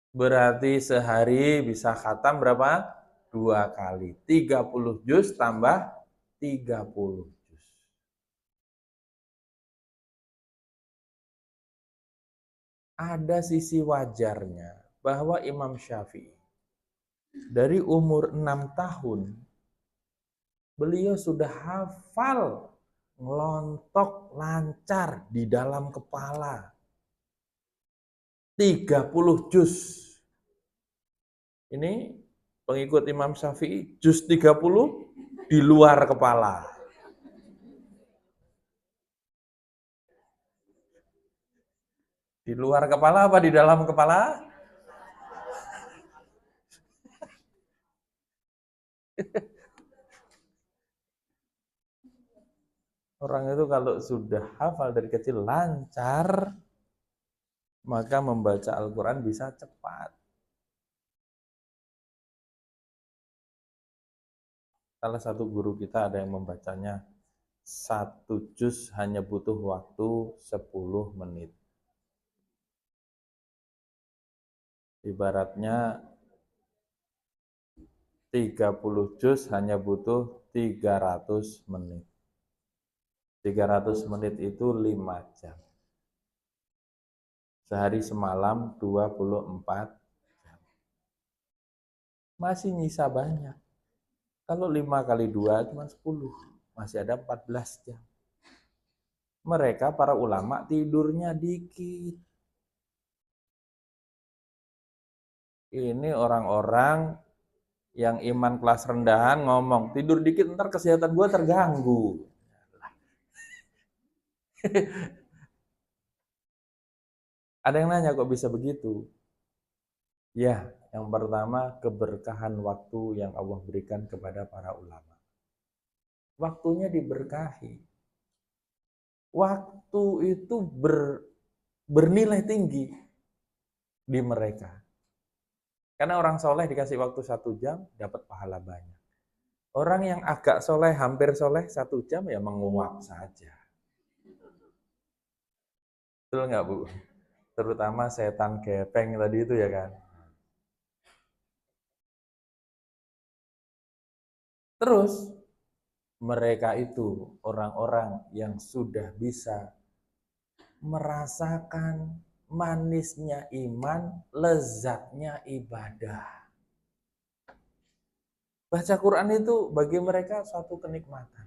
Berarti sehari bisa khatam berapa? 2 kali. 30 juz tambah 30 juz. Ada sisi wajarnya bahwa Imam Syafi'i dari umur 6 tahun beliau sudah hafal ngelontok lancar di dalam kepala 30 juz. Ini pengikut Imam Syafi'i juz 30 di luar kepala. Di luar kepala apa di dalam kepala? Orang itu kalau sudah hafal dari kecil lancar, maka membaca Al-Quran bisa cepat. Salah satu guru kita ada yang membacanya 1 juz hanya butuh waktu 10 menit. Ibaratnya 30 juz hanya butuh 300 menit. 300 menit itu 5 jam. Sehari semalam 24 jam. Masih nyisa banyak. Kalau 5 kali 2 cuma 10. Masih ada 14 jam. Mereka para ulama tidurnya dikit. Ini orang-orang yang iman kelas rendahan ngomong, tidur dikit ntar kesehatan gue terganggu. Ada yang nanya kok bisa begitu? Ya, yang pertama keberkahan waktu yang Allah berikan kepada para ulama. Waktunya diberkahi. Waktu itu bernilai tinggi di mereka. Karena orang soleh dikasih waktu 1 jam, dapat pahala banyak. Orang yang agak soleh, hampir soleh 1 jam, ya menguap saja. Betul nggak, Bu? Terutama setan gepeng tadi itu ya kan. Terus, mereka itu orang-orang yang sudah bisa merasakan manisnya iman, lezatnya ibadah. Baca Quran itu bagi mereka suatu kenikmatan,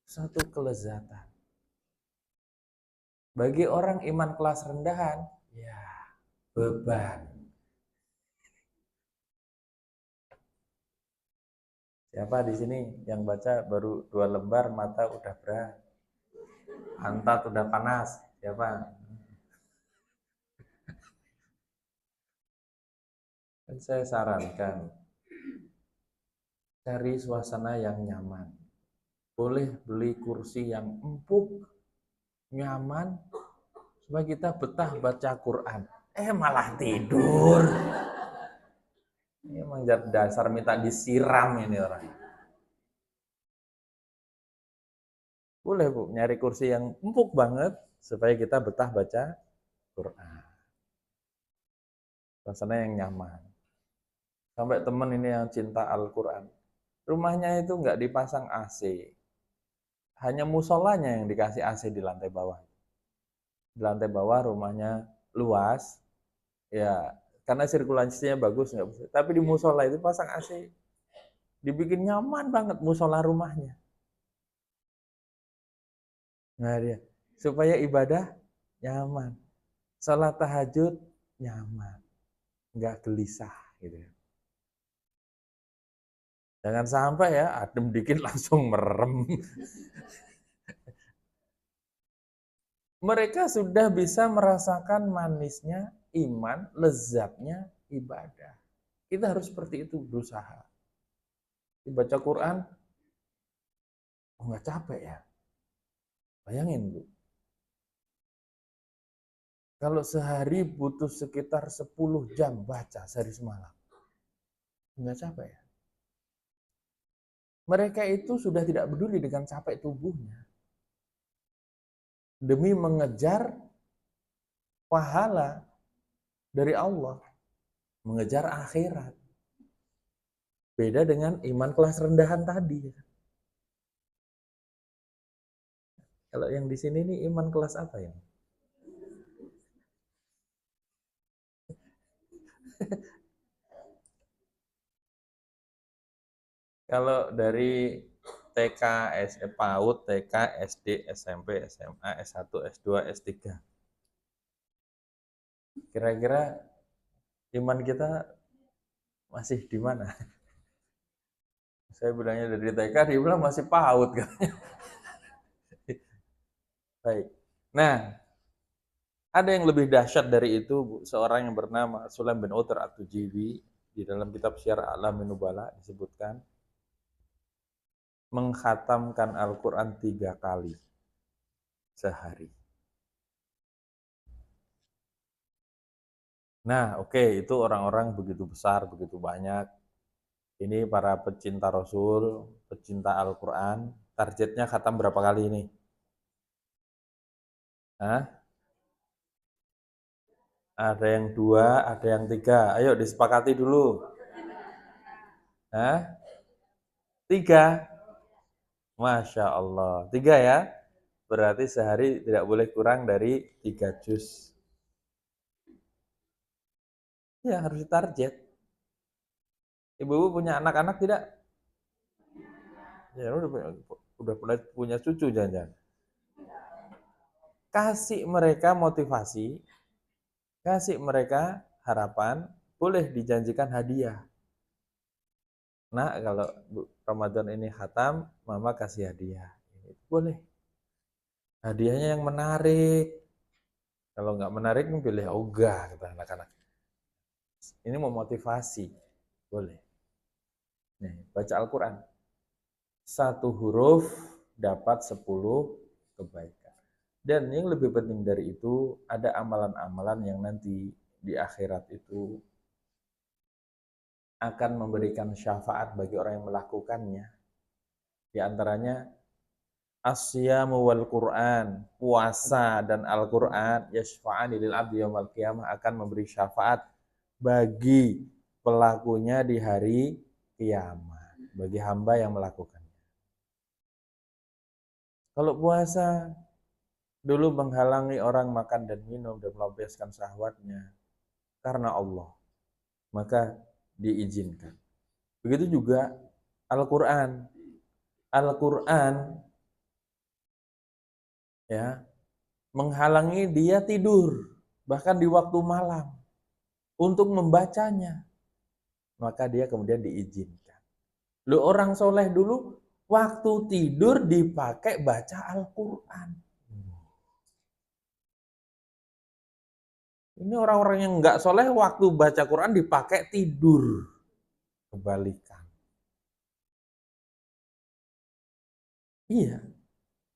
suatu kelezatan. Bagi orang iman kelas rendahan, ya beban. Siapa di sini yang baca baru 2 lembar mata udah berat, pantat udah panas? Siapa? Dan saya sarankan cari suasana yang nyaman. Boleh beli kursi yang empuk, nyaman, supaya kita betah baca Quran. Malah tidur. Ini emang dasar minta disiram ini orang. Boleh Bu, nyari kursi yang empuk banget supaya kita betah baca Quran. Suasana yang nyaman. Sampai teman ini yang cinta Al-Quran, rumahnya itu nggak dipasang AC. Hanya musolanya yang dikasih AC di lantai bawah. Di lantai bawah rumahnya luas, ya karena sirkulasinya bagus nggak bisa. Tapi di musola itu pasang AC, dibikin nyaman banget musola rumahnya. Nah dia, supaya ibadah nyaman, sholat tahajud nyaman, nggak gelisah gitu. Jangan sampai ya adem dikit langsung merem. Mereka sudah bisa merasakan manisnya iman, lezatnya ibadah. Kita harus seperti itu berusaha. Dibaca Quran, nggak capek ya. Bayangin Bu, kalau sehari butuh sekitar 10 jam baca sehari semalam, nggak capek ya. Mereka itu sudah tidak peduli dengan capek tubuhnya. Demi mengejar pahala dari Allah, mengejar akhirat. Beda dengan iman kelas rendahan tadi. Kalau yang di sini nih iman kelas apa ya? Kalau dari TK, PAUD, TK, SD, SMP, SMA, S1, S2, S3. Kira-kira iman kita masih di mana? Saya bilangnya dari TK, dia bilang masih PAUD katanya. Baik. Nah, Ada yang lebih dahsyat dari itu, seorang yang bernama Sulaim bin Utr At-Tujibi di dalam kitab Syiar A'lamin Nubala disebutkan mengkhatamkan Al-Quran 3 kali sehari. Nah, oke, itu orang-orang begitu besar, begitu banyak. Ini para pecinta Rasul, pecinta Al-Quran. Targetnya khatam berapa kali ini? Hah? Ada yang 2, ada yang 3. Ayo disepakati dulu. Hah? 3? Masya Allah. 3 ya? Berarti sehari tidak boleh kurang dari 3 juz. Ya, harus ditarget. Ibu-ibu punya anak-anak tidak? Ya, udah punya cucu jangan-jangan. Kasih mereka motivasi, kasih mereka harapan, boleh dijanjikan hadiah. Nah, kalau Ramadan ini khatam, mama kasih hadiah. Boleh. Hadiahnya yang menarik. Kalau nggak menarik, pilih ogah, kata anak-anak. Ini mau motivasi. Boleh. Nih, baca Al-Quran. 1 huruf dapat 10 kebaikan. Dan yang lebih penting dari itu, ada amalan-amalan yang nanti di akhirat itu akan memberikan syafaat bagi orang yang melakukannya. Di antaranya asyamu wal Qur'an, puasa dan Al-Qur'an yashfa'ani lil abdi yaumil qiyamah, akan memberi syafaat bagi pelakunya di hari kiamat, bagi hamba yang melakukannya. Kalau puasa dulu menghalangi orang makan dan minum dan melampiaskan syahwatnya karena Allah, maka diizinkan. Begitu juga Al-Qur'an. Al-Qur'an ya menghalangi dia tidur bahkan di waktu malam untuk membacanya, maka dia kemudian diizinkan. Lu orang soleh dulu waktu tidur dipakai baca Al-Quran. Ini orang-orang yang nggak soleh waktu baca Quran dipakai tidur. Kebalikan. Iya.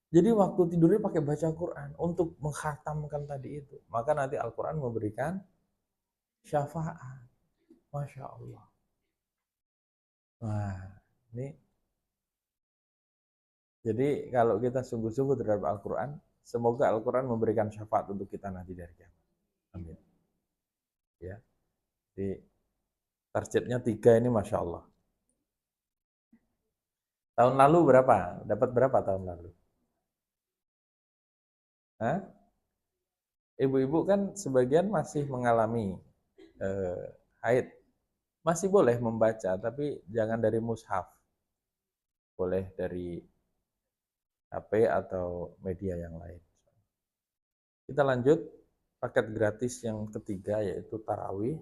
Jadi waktu tidurnya pakai baca Quran untuk menghatamkan tadi itu. Maka nanti Al-Quran memberikan syafaat. Masya Allah. Wah, ini jadi kalau kita sungguh-sungguh terhadap Al-Quran, semoga Al-Quran memberikan syafaat untuk kita nanti dari kiamat. Amin. Ya, jadi targetnya 3 ini Masya Allah. Tahun lalu berapa? Dapat berapa tahun lalu? Hah? Ibu-ibu kan sebagian masih mengalami haid. Masih boleh membaca, tapi jangan dari mushaf. Boleh dari HP atau media yang lain. Kita lanjut paket gratis yang ketiga, yaitu tarawih,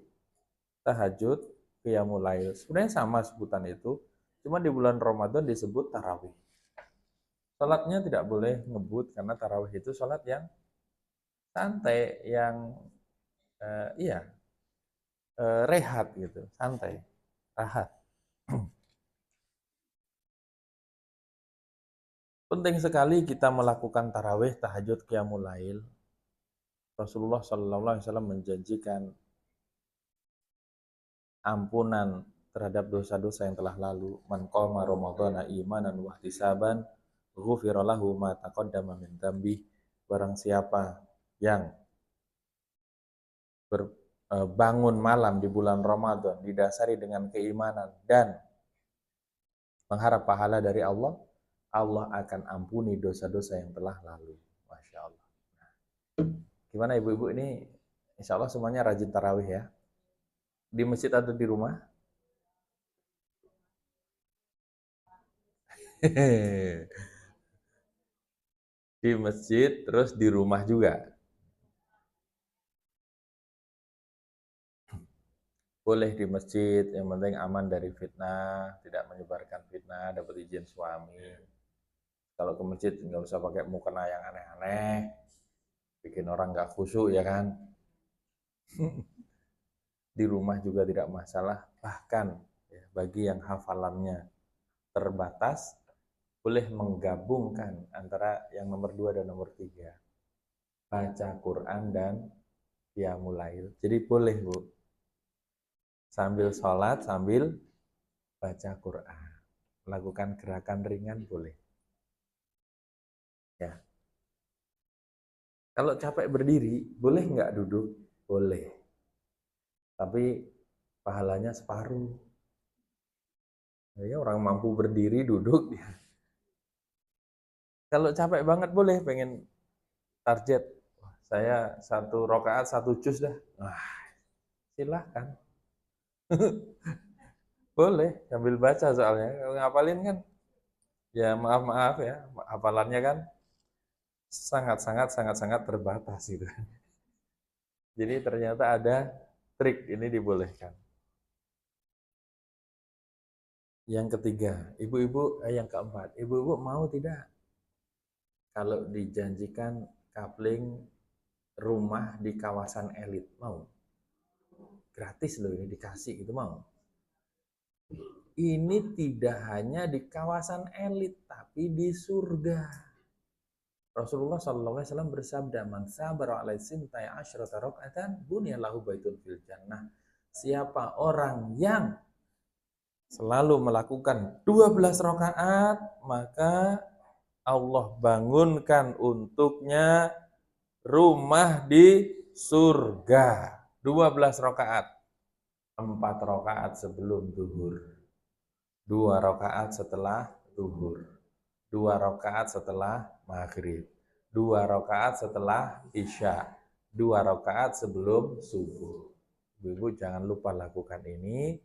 tahajud, qiyamul lail. Sebenarnya sama sebutan itu, cuma di bulan Ramadan disebut tarawih. Salatnya tidak boleh ngebut karena tarawih itu salat yang santai, yang rehat gitu, santai, rahat. Penting sekali kita melakukan tarawih, tahajud, qiyamul lail. Rasulullah SAW menjanjikan ampunan terhadap dosa-dosa yang telah lalu. Man qama ramadhana imanan wa ihtisaban ghufira lahu ma taqaddama min dzambi. Barang siapa yang bangun malam di bulan Ramadan didasari dengan keimanan dan mengharap pahala dari Allah, Allah akan ampuni dosa-dosa yang telah lalu. Masya Allah. Gimana ibu-ibu ini? Insya Allah semuanya rajin tarawih ya. Di masjid atau di rumah? Di masjid, terus di rumah juga. Boleh di masjid, yang penting aman dari fitnah, tidak menyebarkan fitnah, dapat izin suami. Kalau ke masjid nggak usah pakai mukena yang aneh-aneh. bikin orang nggak khusyuk ya kan. Di rumah juga tidak masalah, bahkan ya, bagi yang hafalannya terbatas, boleh menggabungkan antara yang nomor 2 dan nomor 3, baca Quran dan qiyamul lail. Jadi boleh Bu, sambil sholat, sambil baca Quran, melakukan gerakan ringan boleh. Ya. Kalau capek berdiri, boleh nggak duduk? Boleh. Tapi pahalanya separuh. Ya, orang mampu berdiri duduk. Kalau capek banget boleh, pengen target. Saya 1 rakaat 1 juz dah. Wah, silahkan. Boleh, sambil baca soalnya. Kalau ngapalin kan, ya maaf ya, hafalannya kan sangat terbatas gitu. Jadi ternyata ada trik, ini dibolehkan. Yang ketiga, yang keempat, ibu-ibu mau tidak kalau dijanjikan kapling rumah di kawasan elit? Mau? Gratis loh ini dikasih gitu, mau? Ini tidak hanya di kawasan elit, tapi di surga. Rasulullah SAW bersabda, "Man sabara ala sintai asyrata raka'atan bunyalahu baitun fil jannah." Siapa orang yang selalu melakukan 12 rakaat, maka Allah bangunkan untuknya rumah di surga. 12 rakaat. 4 rakaat sebelum zuhur. 2 rakaat setelah zuhur. 2 rakaat setelah maghrib. 2 rakaat setelah isya. 2 rakaat sebelum subuh. Ibu-ibu jangan lupa lakukan ini.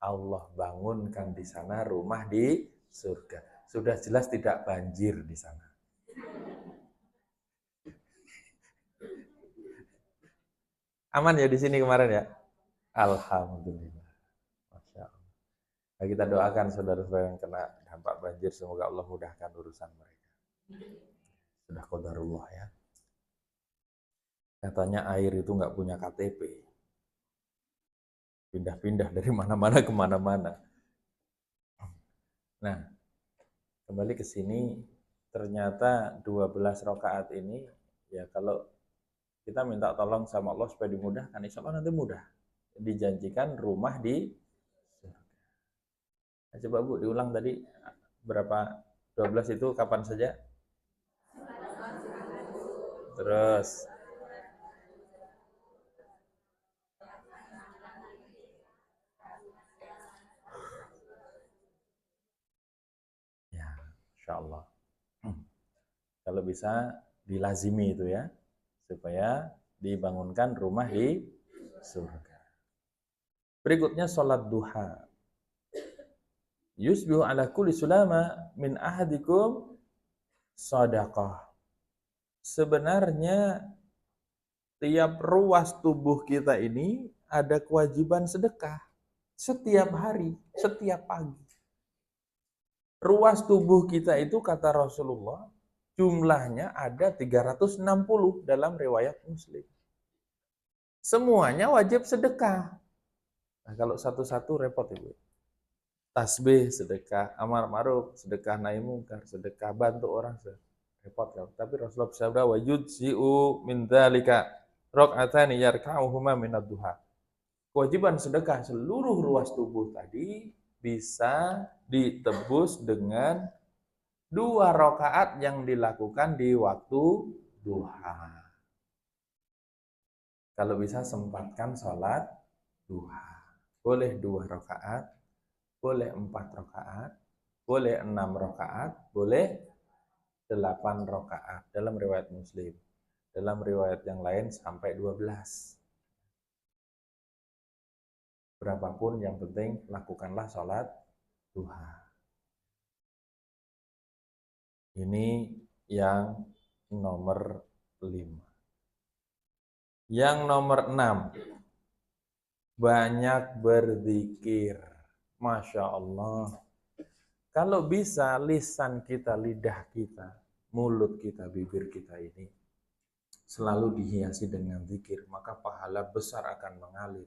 Allah bangunkan di sana rumah di surga. Sudah jelas tidak banjir di sana. Aman ya di sini kemarin ya? Alhamdulillah. Masya Allah. Nah, kita doakan saudara-saudara yang kena dampak banjir, semoga Allah mudahkan urusan mereka. Sudah qadarullah ya. Katanya air itu nggak punya KTP. Pindah-pindah dari mana-mana ke mana-mana. Nah, kembali ke sini, ternyata 12 rakaat ini, ya kalau kita minta tolong sama Allah supaya dimudahkan, insya Allah nanti mudah. Dijanjikan rumah di surga. Nah, coba Bu, diulang tadi berapa? 12 itu kapan saja? Terus ya, insya Allah. Kalau bisa dilazimi itu ya, supaya dibangunkan rumah di surga. Berikutnya sholat duha. Yusbihu ala kulli sulama min ahadikum sadaqah. Sebenarnya tiap ruas tubuh kita ini ada kewajiban sedekah. Setiap hari, setiap pagi. Ruas tubuh kita itu kata Rasulullah, jumlahnya ada 360 dalam riwayat Muslim. Semuanya wajib sedekah. Nah, kalau satu-satu repot Ibu. Tasbih sedekah, amar ma'ruf sedekah, nahi mungkar sedekah, bantu orang repot ya. Tapi Rasulullah bersabda, wa yujzi'u min dzalika rak'atani yarka'uhuma minad duha. Kewajiban sedekah seluruh ruas tubuh tadi bisa ditebus dengan 2 rakaat yang dilakukan di waktu duha. Kalau bisa sempatkan sholat duha. Boleh 2 rakaat, boleh 4 rakaat, boleh 6 rakaat, boleh 8 rakaat dalam riwayat Muslim. Dalam riwayat yang lain sampai 12. Berapapun yang penting lakukanlah sholat duha. Ini yang nomor 5. Yang nomor 6, banyak berzikir. Masya Allah. Kalau bisa lisan kita, lidah kita, mulut kita, bibir kita ini selalu dihiasi dengan zikir, maka pahala besar akan mengalir.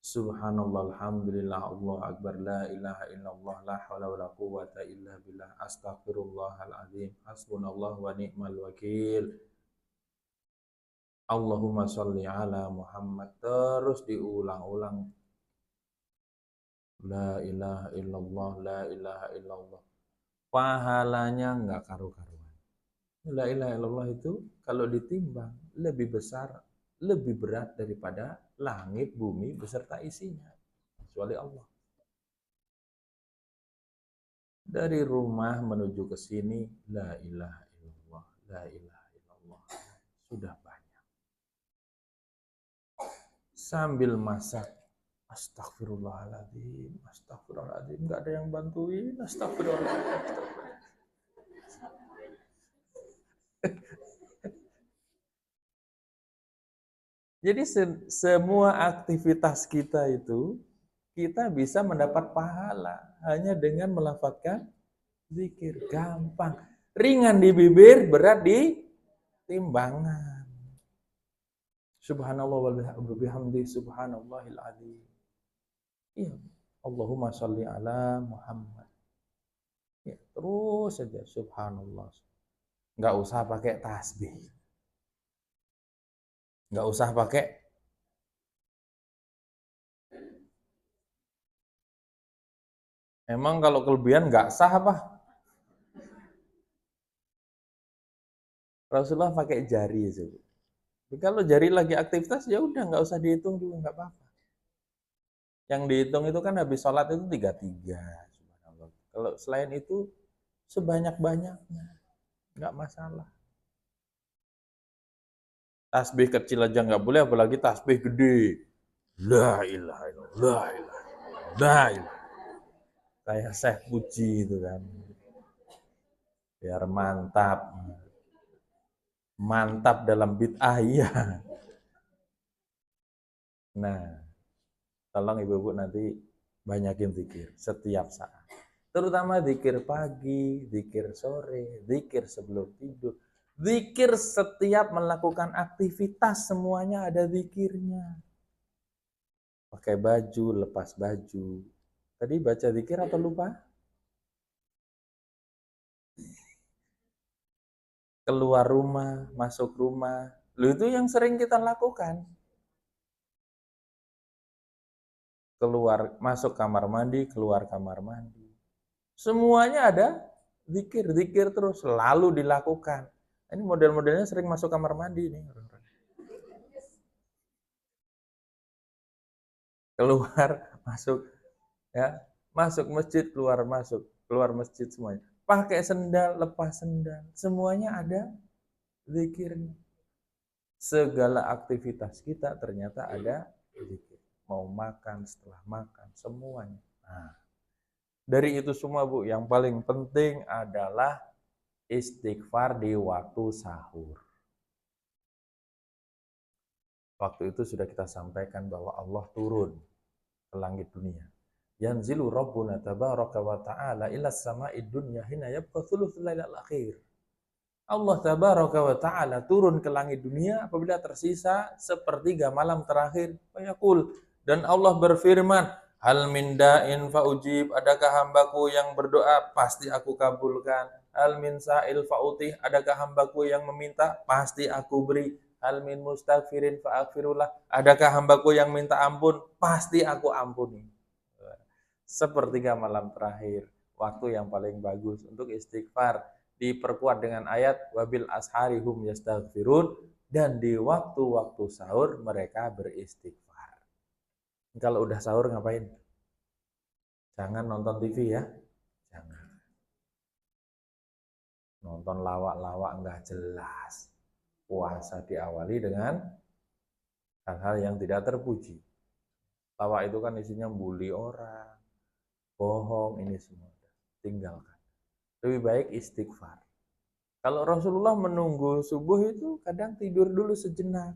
Subhanallah, alhamdulillah, Allah akbar, la ilaha illallah, la haula wala quwwata illa billah, astaghfirullahaladzim, hasbunallah wa ni'mal wakil, Allahumma sholli ala Muhammad. Terus diulang-ulang, la ilaha illallah, la ilaha illallah. Pahalanya nggak karu-karuan. La ilaha illallah itu kalau ditimbang lebih besar, lebih berat daripada langit, bumi beserta isinya, kecuali Allah. Dari rumah menuju ke sini, la ilaha illallah, la ilaha illallah, sudah banyak. Sambil masak, astagfirullahaladzim, astagfirullahaladzim, nggak ada yang bantuin, astagfirullahaladzim. Jadi semua aktivitas kita itu, kita bisa mendapat pahala hanya dengan melafadzkan zikir. Gampang. Ringan di bibir, berat di timbangan. Subhanallah wa bihamdi, subhanallahil adzim. Iya. Allahumma sholli ala Muhammad. Ya, terus saja subhanallah. Enggak usah pakai tasbih. Enggak usah pakai emang kalau kelebihan enggak sah apa? Rasulullah pakai jari aja. Kalau jari lagi aktivitas ya udah enggak usah dihitung juga enggak apa-apa. Yang dihitung itu kan habis sholat itu 33. Subhanallah. Kalau selain itu sebanyak-banyaknya enggak masalah. Tasbih kecil aja nggak boleh, apalagi tasbih gede. La ilaha illallah, la ilaha illallah, la ilaha. Kayak Syekh Puji itu kan. Biar mantap. Mantap dalam bid'ah ya. Nah, tolong ibu-ibu nanti banyakin zikir setiap saat. Terutama zikir pagi, zikir sore, zikir sebelum tidur. Zikir setiap melakukan aktivitas, semuanya ada zikirnya. Pakai baju, lepas baju. Tadi baca zikir atau lupa? Keluar rumah, masuk rumah. Loh, itu yang sering kita lakukan. Keluar, masuk kamar mandi, keluar kamar mandi. Semuanya ada zikir, zikir terus selalu dilakukan. Ini model-modelnya sering masuk kamar mandi nih. Keluar, masuk, ya, masuk masjid, keluar masjid semuanya. Pakai sendal, lepas sendal, semuanya ada zikirnya. Segala aktivitas kita ternyata ada zikir. Mau makan, setelah makan, semuanya. Nah, dari itu semua Bu, yang paling penting adalah istighfar di waktu sahur. Waktu itu sudah kita sampaikan bahwa Allah turun ke langit dunia. Yanzilu Rabbuna tabaraka wa ta'ala ila sama'id dunya hina yabqa thuluthul lailil akhir. Allah tabaraka wa ta'ala turun ke langit dunia apabila tersisa sepertiga malam terakhir. Fayaqul, dan Allah berfirman, hal min da'in fa'ujib, adakah hambaku yang berdoa, pasti aku kabulkan. Hal min sa'il fa'utih, adakah hambaku yang meminta, pasti aku beri. Hal min mustaghfirin fa'aghfirullah, adakah hambaku yang minta ampun, pasti aku ampuni. Sepertiga malam terakhir, waktu yang paling bagus untuk istighfar. Diperkuat dengan ayat wabil asharihum yastaghfirun, dan di waktu-waktu sahur mereka beristighfar. Kalau udah sahur ngapain? Jangan nonton TV ya. Jangan. Nonton lawak-lawak enggak jelas. Puasa diawali dengan hal-hal yang tidak terpuji. Lawak itu kan isinya bully orang, bohong, ini semua. Tinggalkan. Lebih baik istighfar. Kalau Rasulullah menunggu subuh itu kadang tidur dulu sejenak.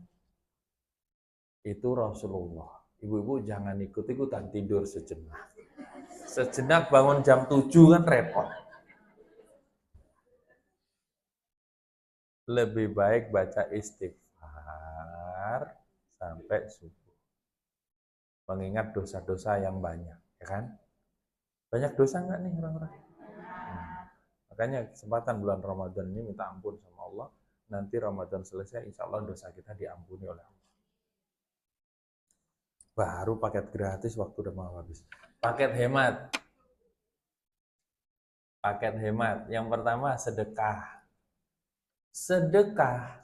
Itu Rasulullah. Ibu-ibu jangan ikut-ikutan tidur sejenak. Sejenak bangun jam 7 kan repot. lebih baik baca istighfar sampai subuh. Mengingat dosa-dosa yang banyak, ya kan? Banyak dosa nggak nih orang-orang? Makanya kesempatan bulan Ramadan ini minta ampun sama Allah. Nanti Ramadan selesai, insya Allah dosa kita diampuni oleh Allah. Baru paket gratis waktu udah mau habis. Paket hemat. Paket hemat. Yang pertama sedekah. Sedekah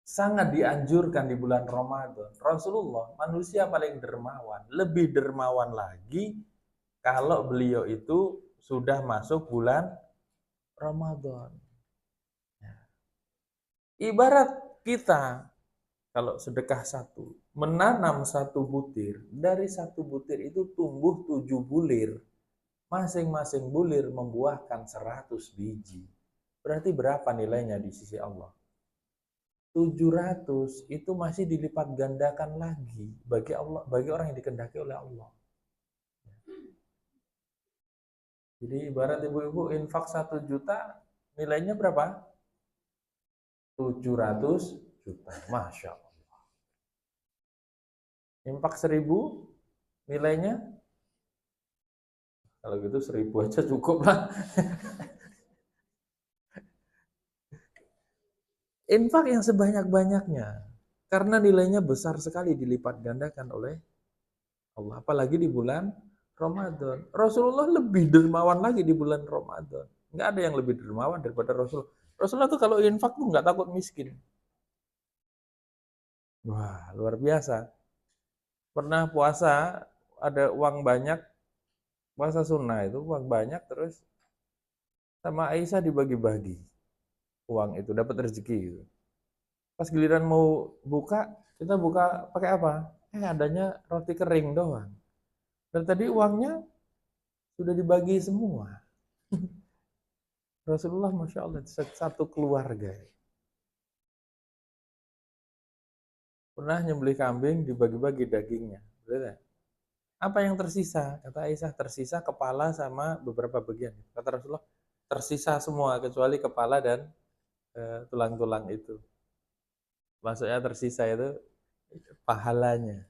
sangat dianjurkan di bulan Ramadan. Rasulullah manusia paling dermawan. Lebih dermawan lagi kalau beliau itu sudah masuk bulan Ramadan. Ibarat kita kalau sedekah satu, menanam satu butir, dari satu butir itu tumbuh 7 bulir. Masing-masing bulir membuahkan 100 biji. Berarti berapa nilainya di sisi Allah? 700 itu masih dilipat gandakan lagi bagi Allah, bagi orang yang dikehendaki oleh Allah. Jadi ibarat ibu-ibu infak 1 juta, nilainya berapa? 700 juta. Masya Allah. Infak 1000, nilainya? Kalau gitu 1000 aja cukup lah. Infak yang sebanyak-banyaknya. Karena nilainya besar sekali dilipat gandakan oleh Allah. Apalagi di bulan Ramadan. Rasulullah lebih dermawan lagi di bulan Ramadan. Nggak ada yang lebih dermawan daripada Rasulullah. Rasulullah tuh kalau infak tuh nggak takut miskin. Wah, luar biasa. Pernah puasa, ada uang banyak, puasa sunnah itu uang banyak, terus sama Aisyah dibagi-bagi uang itu, dapat rezeki gitu. Pas giliran mau buka, kita buka pakai apa? Adanya roti kering doang. Dan tadi uangnya sudah dibagi semua. Rasulullah Masya Allah satu keluarga. Pernah nyembelih kambing dibagi-bagi dagingnya. Betul? Apa yang tersisa? Kata Aisyah, tersisa kepala sama beberapa bagian. Kata Rasulullah, tersisa semua kecuali kepala dan tulang-tulang itu. Maksudnya tersisa itu pahalanya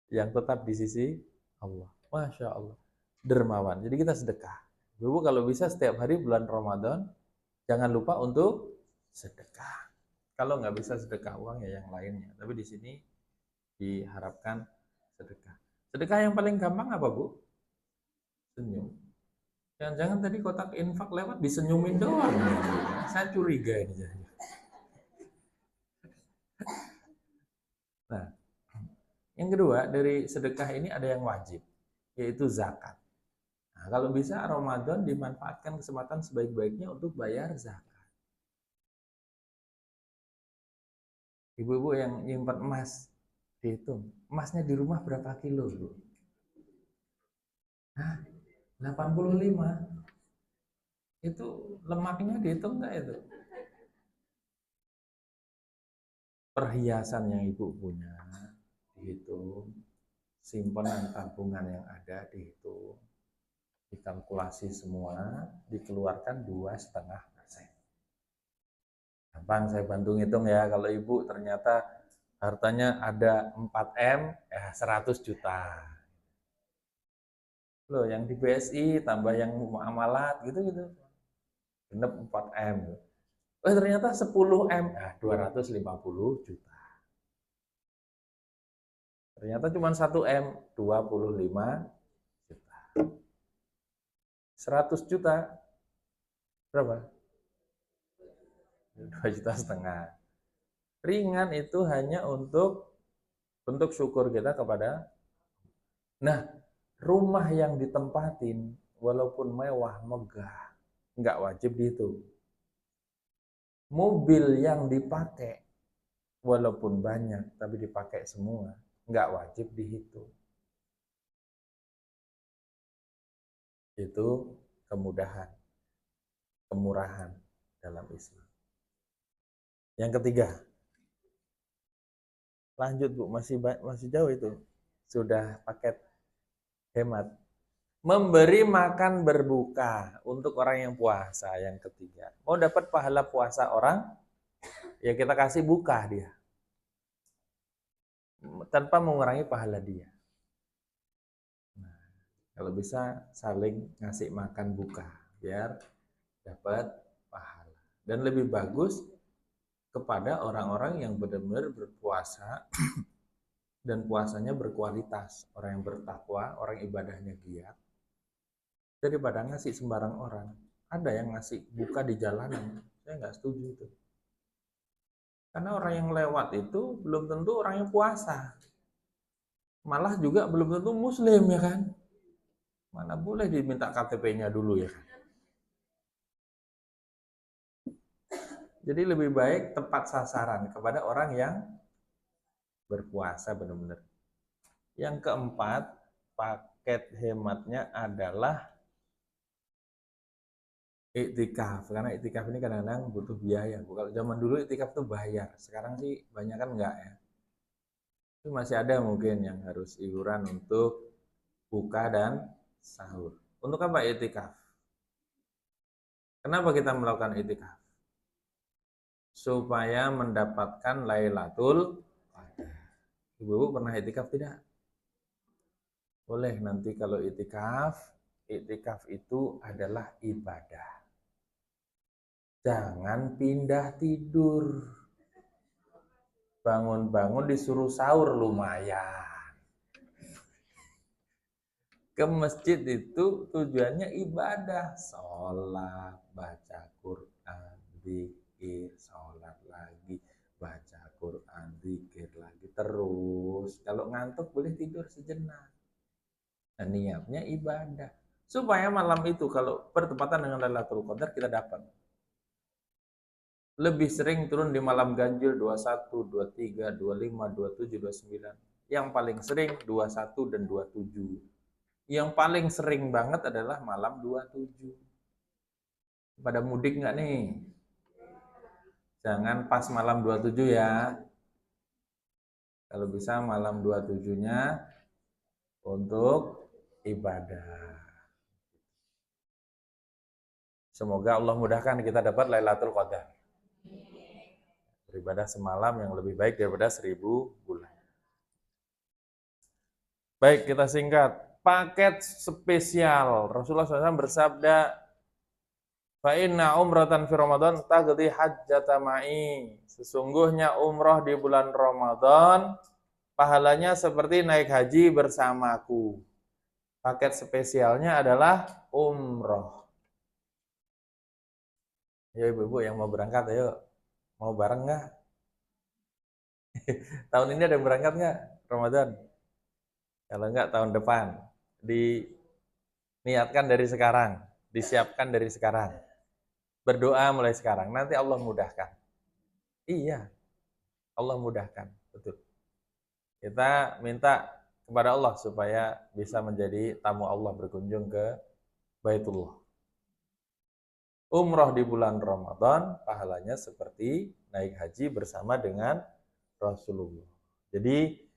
yang tetap di sisi Allah. Masya Allah. Dermawan. Jadi kita sedekah. Ibu kalau bisa setiap hari bulan Ramadan, jangan lupa untuk sedekah. Kalau nggak bisa sedekah uang ya yang lainnya. Tapi di sini diharapkan sedekah. Sedekah yang paling gampang apa, Bu? Senyum. Jangan-jangan tadi kotak infak lewat disenyumin doang. Saya curiga ini. Nah, yang kedua dari sedekah ini ada yang wajib, yaitu zakat. Nah, kalau bisa Ramadan dimanfaatkan kesempatan sebaik-baiknya untuk bayar zakat. Ibu-ibu yang nyimpan emas, dihitung. Emasnya di rumah berapa kilo, Bu? Nah, 85. Itu lemaknya dihitung nggak itu? Perhiasan yang ibu punya dihitung. Simpanan tabungan yang ada dihitung. Dikalkulasi semua, dikeluarkan 2,5%. Gampang saya bantu ngitung ya, kalau ibu ternyata hartanya ada 4M, 100 juta. Loh, yang di BSI tambah yang muamalat gitu-gitu. Genep 4M. Ternyata 10M, 250 juta. Ternyata cuma 1M, 25 juta. 100 juta, berapa? 2,5 juta. Ringan itu hanya untuk bentuk syukur kita kepada. Nah, rumah yang ditempatin walaupun mewah, megah, nggak wajib dihitung. Mobil yang dipakai walaupun banyak tapi dipakai semua, nggak wajib dihitung. Itu kemudahan, kemurahan dalam Islam. Yang ketiga, lanjut Bu, masih jauh itu. Sudah paket hemat. Memberi makan berbuka untuk orang yang puasa. Yang ketiga, Mau dapat pahala puasa orang, ya kita kasih buka dia. Tanpa mengurangi pahala dia. Nah, kalau bisa saling ngasih makan buka, biar dapat pahala. Dan lebih bagus kepada orang-orang yang benar-benar berpuasa dan puasanya berkualitas, orang yang bertakwa, orang ibadahnya giat, daripada ngasih sembarang orang. Ada yang ngasih buka di jalanan, saya nggak setuju itu. Karena orang yang lewat itu belum tentu orang yang puasa. Malah juga belum tentu muslim, ya kan? Mana boleh diminta KTP-nya dulu, ya kan? Jadi lebih baik tepat sasaran kepada orang yang berpuasa benar-benar. Yang keempat, paket hematnya adalah iktikaf. Karena iktikaf ini kadang-kadang butuh biaya. Kalau zaman dulu iktikaf tuh bayar. Sekarang sih banyak kan enggak ya. Itu masih ada mungkin yang harus iuran untuk buka dan sahur. Untuk apa iktikaf? Kenapa kita melakukan iktikaf? Supaya mendapatkan Lailatul Qadar. Ibu-ibu pernah iktikaf tidak? Boleh nanti kalau iktikaf, iktikaf itu adalah ibadah. Jangan pindah tidur. Bangun-bangun disuruh sahur lumayan. Ke masjid itu tujuannya ibadah, sholat, baca Quran, zikir, sholat lagi, baca Quran, zikir lagi, terus kalau ngantuk boleh tidur sejenak. Nah, niatnya ibadah supaya malam itu kalau bertepatan dengan Lailatul Qadar kita dapat. Lebih sering turun di malam ganjil 21, 23, 25, 27, 29. Yang paling sering 21 dan 27. Yang paling sering banget adalah malam 27. Pada mudik nggak nih? Jangan pas malam 27 ya. Kalau bisa malam 27-nya untuk ibadah. Semoga Allah mudahkan kita dapat Lailatul Qadar. Beribadah semalam yang lebih baik daripada 1000 bulan. Baik, kita singkat. Paket spesial. Rasulullah SAW bersabda, fa inna umratan fi Ramadan taqdi hajjata ma'i. Sesungguhnya umroh di bulan Ramadan pahalanya seperti naik haji bersamaku. Paket spesialnya adalah umroh. Ya ibu-ibu yang mau berangkat, ayo. Mau bareng nggak? Tahun ini ada yang berangkat nggak Ramadan? Kalau nggak tahun depan. Diniatkan dari sekarang, disiapkan dari sekarang. Berdoa mulai sekarang, nanti Allah mudahkan. Iya, Allah mudahkan, betul. Kita minta kepada Allah supaya bisa menjadi tamu Allah berkunjung ke Baitullah. Umroh di bulan Ramadan pahalanya seperti naik haji bersama dengan Rasulullah. Jadi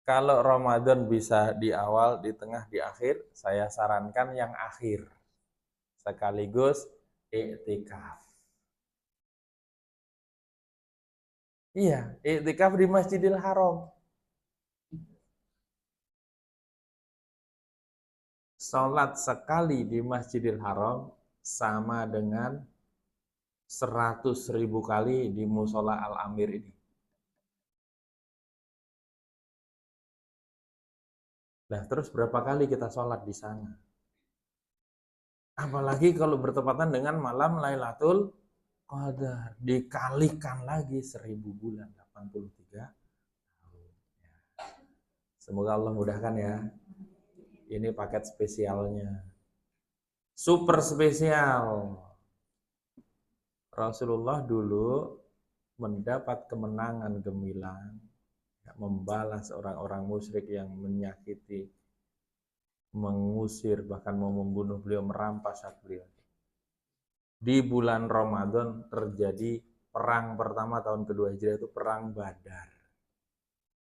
kalau Ramadan bisa di awal, di tengah, di akhir, saya sarankan yang akhir. Sekaligus iktikaf. Iya, iktikaf di Masjidil Haram. Sholat sekali di Masjidil Haram sama dengan 100.000 kali di Musola Al-Amir ini. Nah, terus berapa kali kita sholat di sana? Apalagi kalau bertepatan dengan malam Lailatul Qadar. Dikalikan lagi 1000 bulan, 83 tahun. Semoga Allah mudahkan ya. Ini paket spesialnya. Super spesial. Rasulullah dulu mendapat kemenangan gemilang, membalas orang-orang musyrik yang menyakiti, mengusir, bahkan mau membunuh beliau, merampas hak beliau. Di bulan Ramadan terjadi perang pertama tahun kedua Hijriah, itu perang Badar.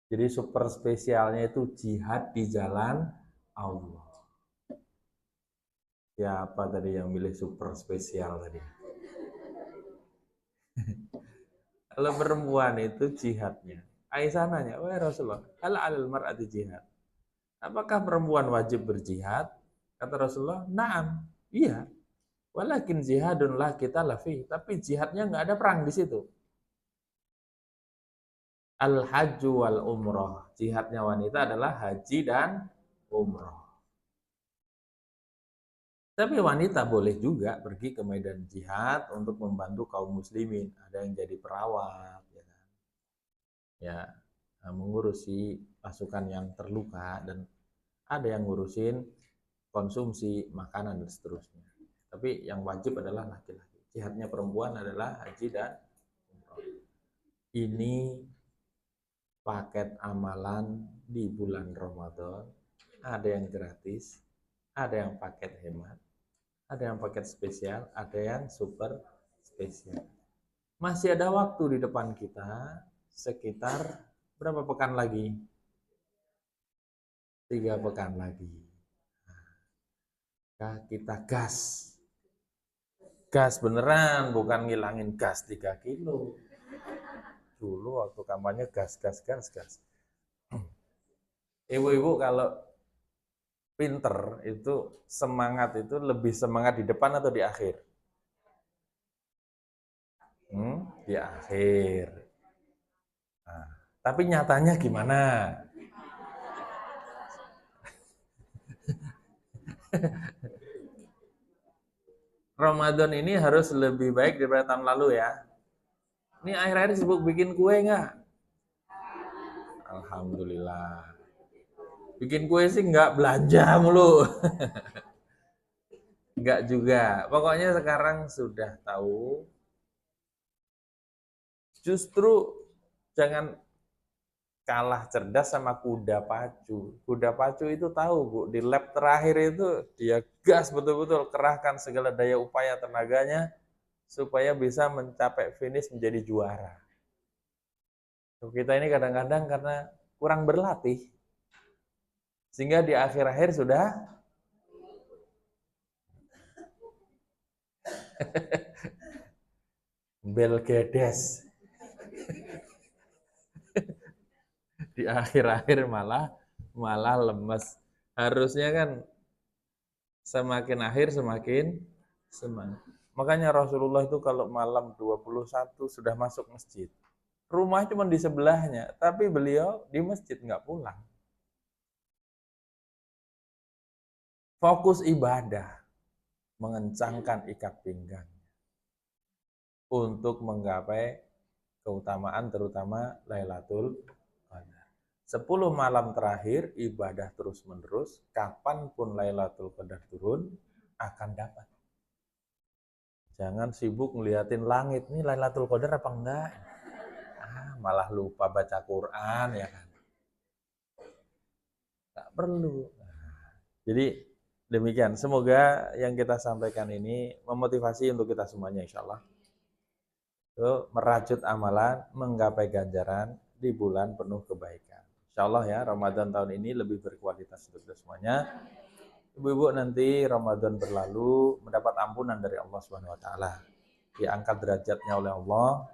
Jadi super spesialnya itu jihad di jalan Allah. Siapa tadi yang milih super spesial tadi? Kalau perempuan itu jihadnya. Aisyah nanya, wahai Rasulullah, hal alal mar'ati jihad? Apakah perempuan wajib berjihad? Kata Rasulullah, naam, iya. Walakin jihadun lah kita lafi, tapi jihadnya nggak ada perang di situ. Al haju wal umroh, jihadnya wanita adalah haji dan umroh. Tapi wanita boleh juga pergi ke medan jihad untuk membantu kaum muslimin. Ada yang jadi perawat, ya kan? Ya, mengurusi pasukan yang terluka, dan ada yang ngurusin konsumsi makanan dan seterusnya. Tapi yang wajib adalah laki-laki. Jihadnya perempuan adalah haji dan umroh. Ini paket amalan di bulan Ramadan. Ada yang gratis, ada yang paket hemat, ada yang paket spesial, ada yang super spesial. Masih ada waktu di depan kita, sekitar berapa pekan lagi? 3 pekan lagi. Nah, kita gas. Gas beneran, bukan ngilangin gas 3 kilo. Dulu waktu kampanye gas. Ibu-ibu kalau pinter itu semangat itu lebih semangat di depan atau di akhir? Di akhir. Nah, tapi nyatanya gimana? Ramadan ini harus lebih baik daripada tahun lalu ya. Ini akhir-akhir sibuk bikin kue nggak? Alhamdulillah. Bikin kue sih nggak, belanja mulu. Nggak juga. Pokoknya sekarang sudah tahu. Justru jangan kalah cerdas sama kuda pacu. Kuda pacu itu tahu, Bu, di lap terakhir itu dia gas betul-betul, kerahkan segala daya upaya tenaganya supaya bisa mencapai finish menjadi juara. Kita ini kadang-kadang karena kurang berlatih, sehingga di akhir-akhir sudah belgedes. Di akhir-akhir malah lemes. Harusnya kan semakin akhir semakin semangat. Makanya Rasulullah itu kalau malam 21 sudah masuk masjid. Rumah cuma di sebelahnya, tapi beliau di masjid nggak pulang. Fokus ibadah, mengencangkan ikat pinggang untuk menggapai keutamaan terutama Lailatul Qadar. 10 malam terakhir ibadah terus-menerus, kapanpun Lailatul Qadar turun akan dapat. Jangan sibuk ngeliatin langit, nih Lailatul Qadar apa enggak? Malah lupa baca Quran ya kan. Tak perlu. Jadi demikian, semoga yang kita sampaikan ini memotivasi untuk kita semuanya insya Allah. Merajut amalan, menggapai ganjaran di bulan penuh kebaikan. Insya Allah ya, Ramadan tahun ini lebih berkualitas untuk kita semuanya. Ibu-ibu nanti Ramadan berlalu mendapat ampunan dari Allah Subhanahu wa taala. Diangkat derajatnya oleh Allah,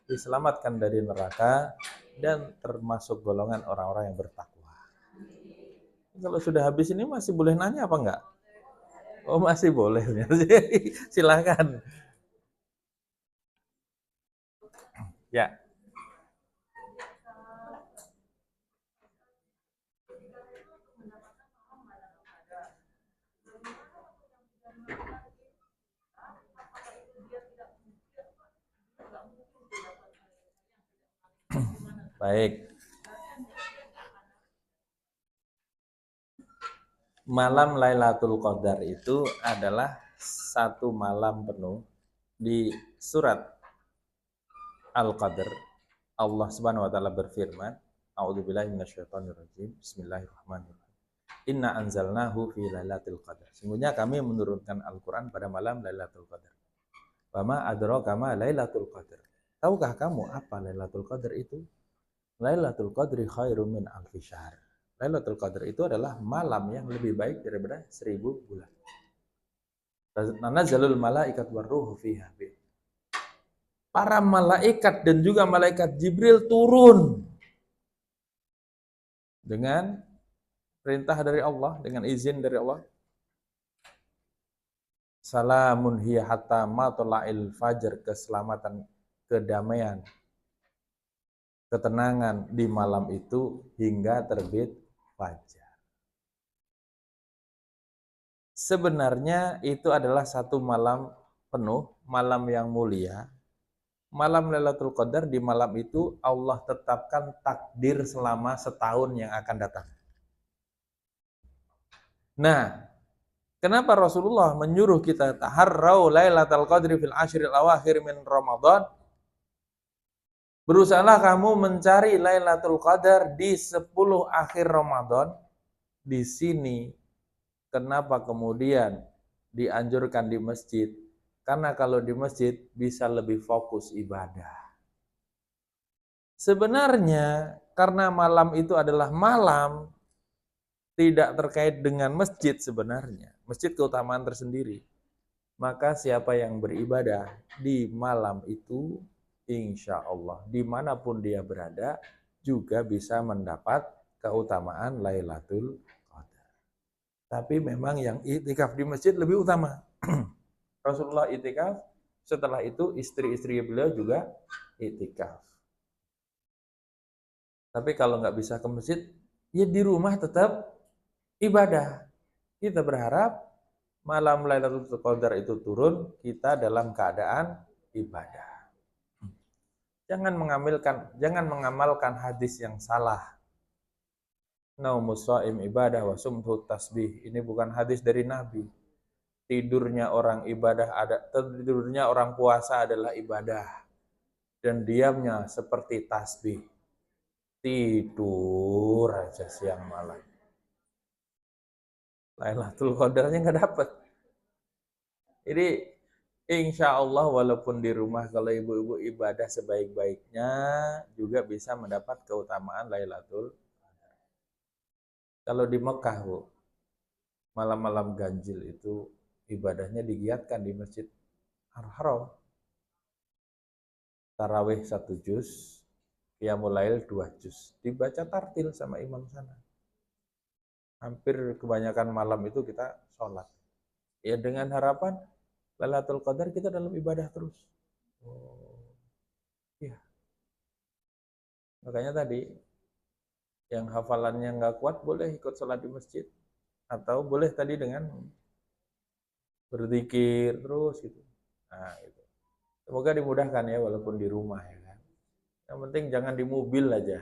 diselamatkan dari neraka, dan termasuk golongan orang-orang yang bertakwa. Kalau sudah habis ini masih boleh nanya apa enggak? Oh, masih boleh. Silakan. Ya. Baik. Malam Lailatul Qadar itu adalah satu malam penuh. Di surat Al-Qadr Allah Subhanahu wa taala berfirman, A'udzubillahi minasyaitonirrajim. Bismillahirrahmanirrahim. Inna anzalnahu fi lailatul qadar. Sungguhnya kami menurunkan Al-Qur'an pada malam Lailatul Qadar. Wa ma adraka ma Lailatul Qadar. Tahukah kamu apa Lailatul Qadar itu? Lailatul Qadri khairum min alfi syahr. Lailatul Qadar itu adalah malam yang lebih baik daripada 1000 bulan. Tanazzalul malaikat warruhu fiha. Para malaikat dan juga malaikat Jibril turun dengan perintah dari Allah, dengan izin dari Allah. Salamun hiya hatta matla'il fajr, keselamatan, kedamaian, ketenangan di malam itu hingga terbit fajar. Sebenarnya itu adalah satu malam penuh, malam yang mulia. Malam Lailatul Qadar, di malam itu Allah tetapkan takdir selama setahun yang akan datang. Nah, kenapa Rasulullah menyuruh kita taharrau Lailatul Qadri fil ashril awakhir min Ramadan? Berusahalah kamu mencari Lailatul Qadar di 10 akhir Ramadan. Di sini kenapa kemudian dianjurkan di masjid? Karena kalau di masjid bisa lebih fokus ibadah. Sebenarnya karena malam itu adalah malam tidak terkait dengan masjid sebenarnya. Masjid keutamaan tersendiri. Maka siapa yang beribadah di malam itu, insya Allah dimanapun dia berada juga bisa mendapat keutamaan Lailatul Qadar. Tapi memang yang itikaf di masjid lebih utama. Rasulullah itikaf, setelah itu istri-istri beliau juga itikaf. Tapi kalau nggak bisa ke masjid, ya di rumah tetap ibadah. Kita berharap malam Lailatul Qadar itu turun, kita dalam keadaan ibadah. Jangan mengamalkan hadis yang salah. Naumus shaim ibadah wa sumtu tasbih. Ini bukan hadis dari Nabi. Tidurnya orang tidurnya orang puasa adalah ibadah. Dan diamnya seperti tasbih. Tidur aja siang malam. Lailatul Qadarnya nggak dapat. Jadi insya Allah walaupun di rumah kalau ibu-ibu ibadah sebaik-baiknya juga bisa mendapat keutamaan Lailatul Qadar. Kalau di Mekah, Bu, malam-malam ganjil itu ibadahnya digiatkan di Masjid Al-Haram. Tarawih 1 juz, Qiyamul Lail 2 juz. Dibaca tartil sama imam sana. Hampir kebanyakan malam itu kita sholat. Ya dengan harapan Lailatul Qadar kita dalam ibadah terus. Iya. Makanya tadi yang hafalannya nggak kuat boleh ikut sholat di masjid. Atau boleh tadi dengan berzikir terus gitu. Nah, itu. Semoga dimudahkan ya walaupun di rumah ya kan. Yang penting jangan di mobil aja.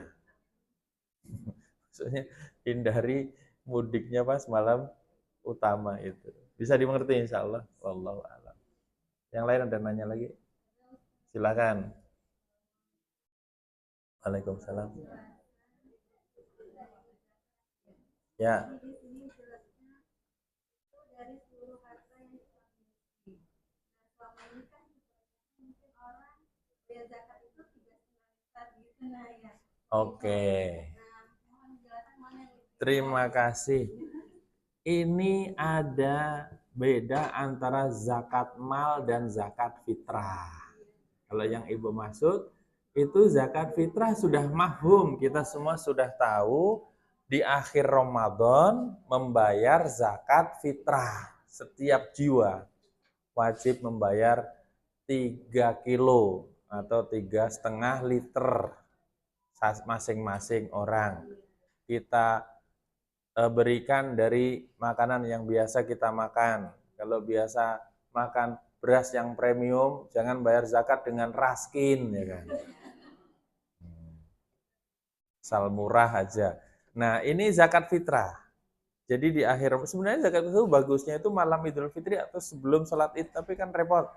Maksudnya hindari mudiknya pas malam utama itu. Bisa dimengerti insya Allah. Wallahu a'lam. Yang lain ada nanya lagi? Silakan. Waalaikumsalam. Ya. Oke. Terima kasih. Ini ada beda antara zakat mal dan zakat fitrah. Kalau yang Ibu maksud, itu zakat fitrah sudah mafhum. Kita semua sudah tahu di akhir Ramadan membayar zakat fitrah. Setiap jiwa wajib membayar 3 kilo atau 3,5 liter masing-masing orang. Kita berikan dari makanan yang biasa kita makan. Kalau biasa makan beras yang premium, jangan bayar zakat dengan raskin, ya kan. Sal murah aja. Nah, ini zakat fitrah. Jadi di akhir, sebenarnya zakat itu bagusnya itu malam Idul Fitri atau sebelum sholat Id, tapi kan repot.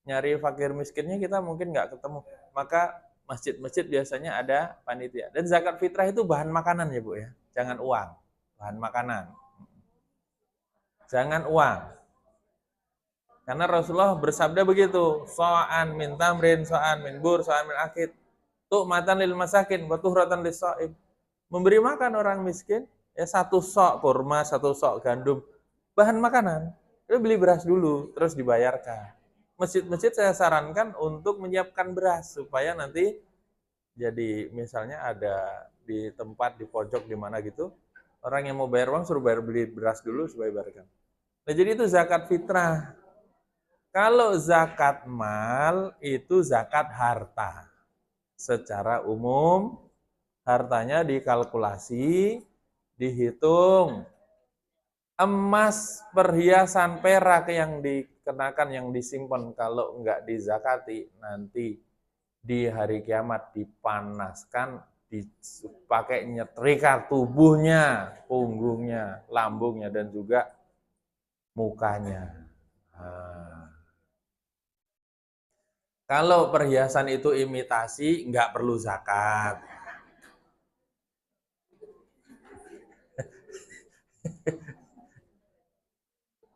Nyari fakir miskinnya kita mungkin nggak ketemu. Maka masjid-masjid biasanya ada panitia. Dan zakat fitrah itu bahan makanan ya Bu ya, jangan uang. Bahan makanan. Jangan uang. Karena Rasulullah bersabda begitu, so'an min tamrin, so'an min bur, so'an min akid. Tu'matan lil masakin, wa tuhratan lis sha'im. Memberi makan orang miskin, ya 1 sok kurma, 1 sok gandum. Bahan makanan. Itu beli beras dulu, terus dibayarkan. Masjid-masjid saya sarankan untuk menyiapkan beras supaya nanti jadi misalnya ada di tempat di pojok di mana gitu, orang yang mau bayar uang suruh bayar beli beras dulu supaya bayarkan. Nah, jadi itu zakat fitrah. Kalau zakat mal itu zakat harta. Secara umum hartanya dikalkulasi, dihitung. Emas, perhiasan, perak yang dikenakan, yang disimpan kalau enggak dizakati, nanti di hari kiamat dipanaskan, dipakai nyetrika tubuhnya, punggungnya, lambungnya, dan juga mukanya. Nah, kalau perhiasan itu imitasi, enggak perlu zakat.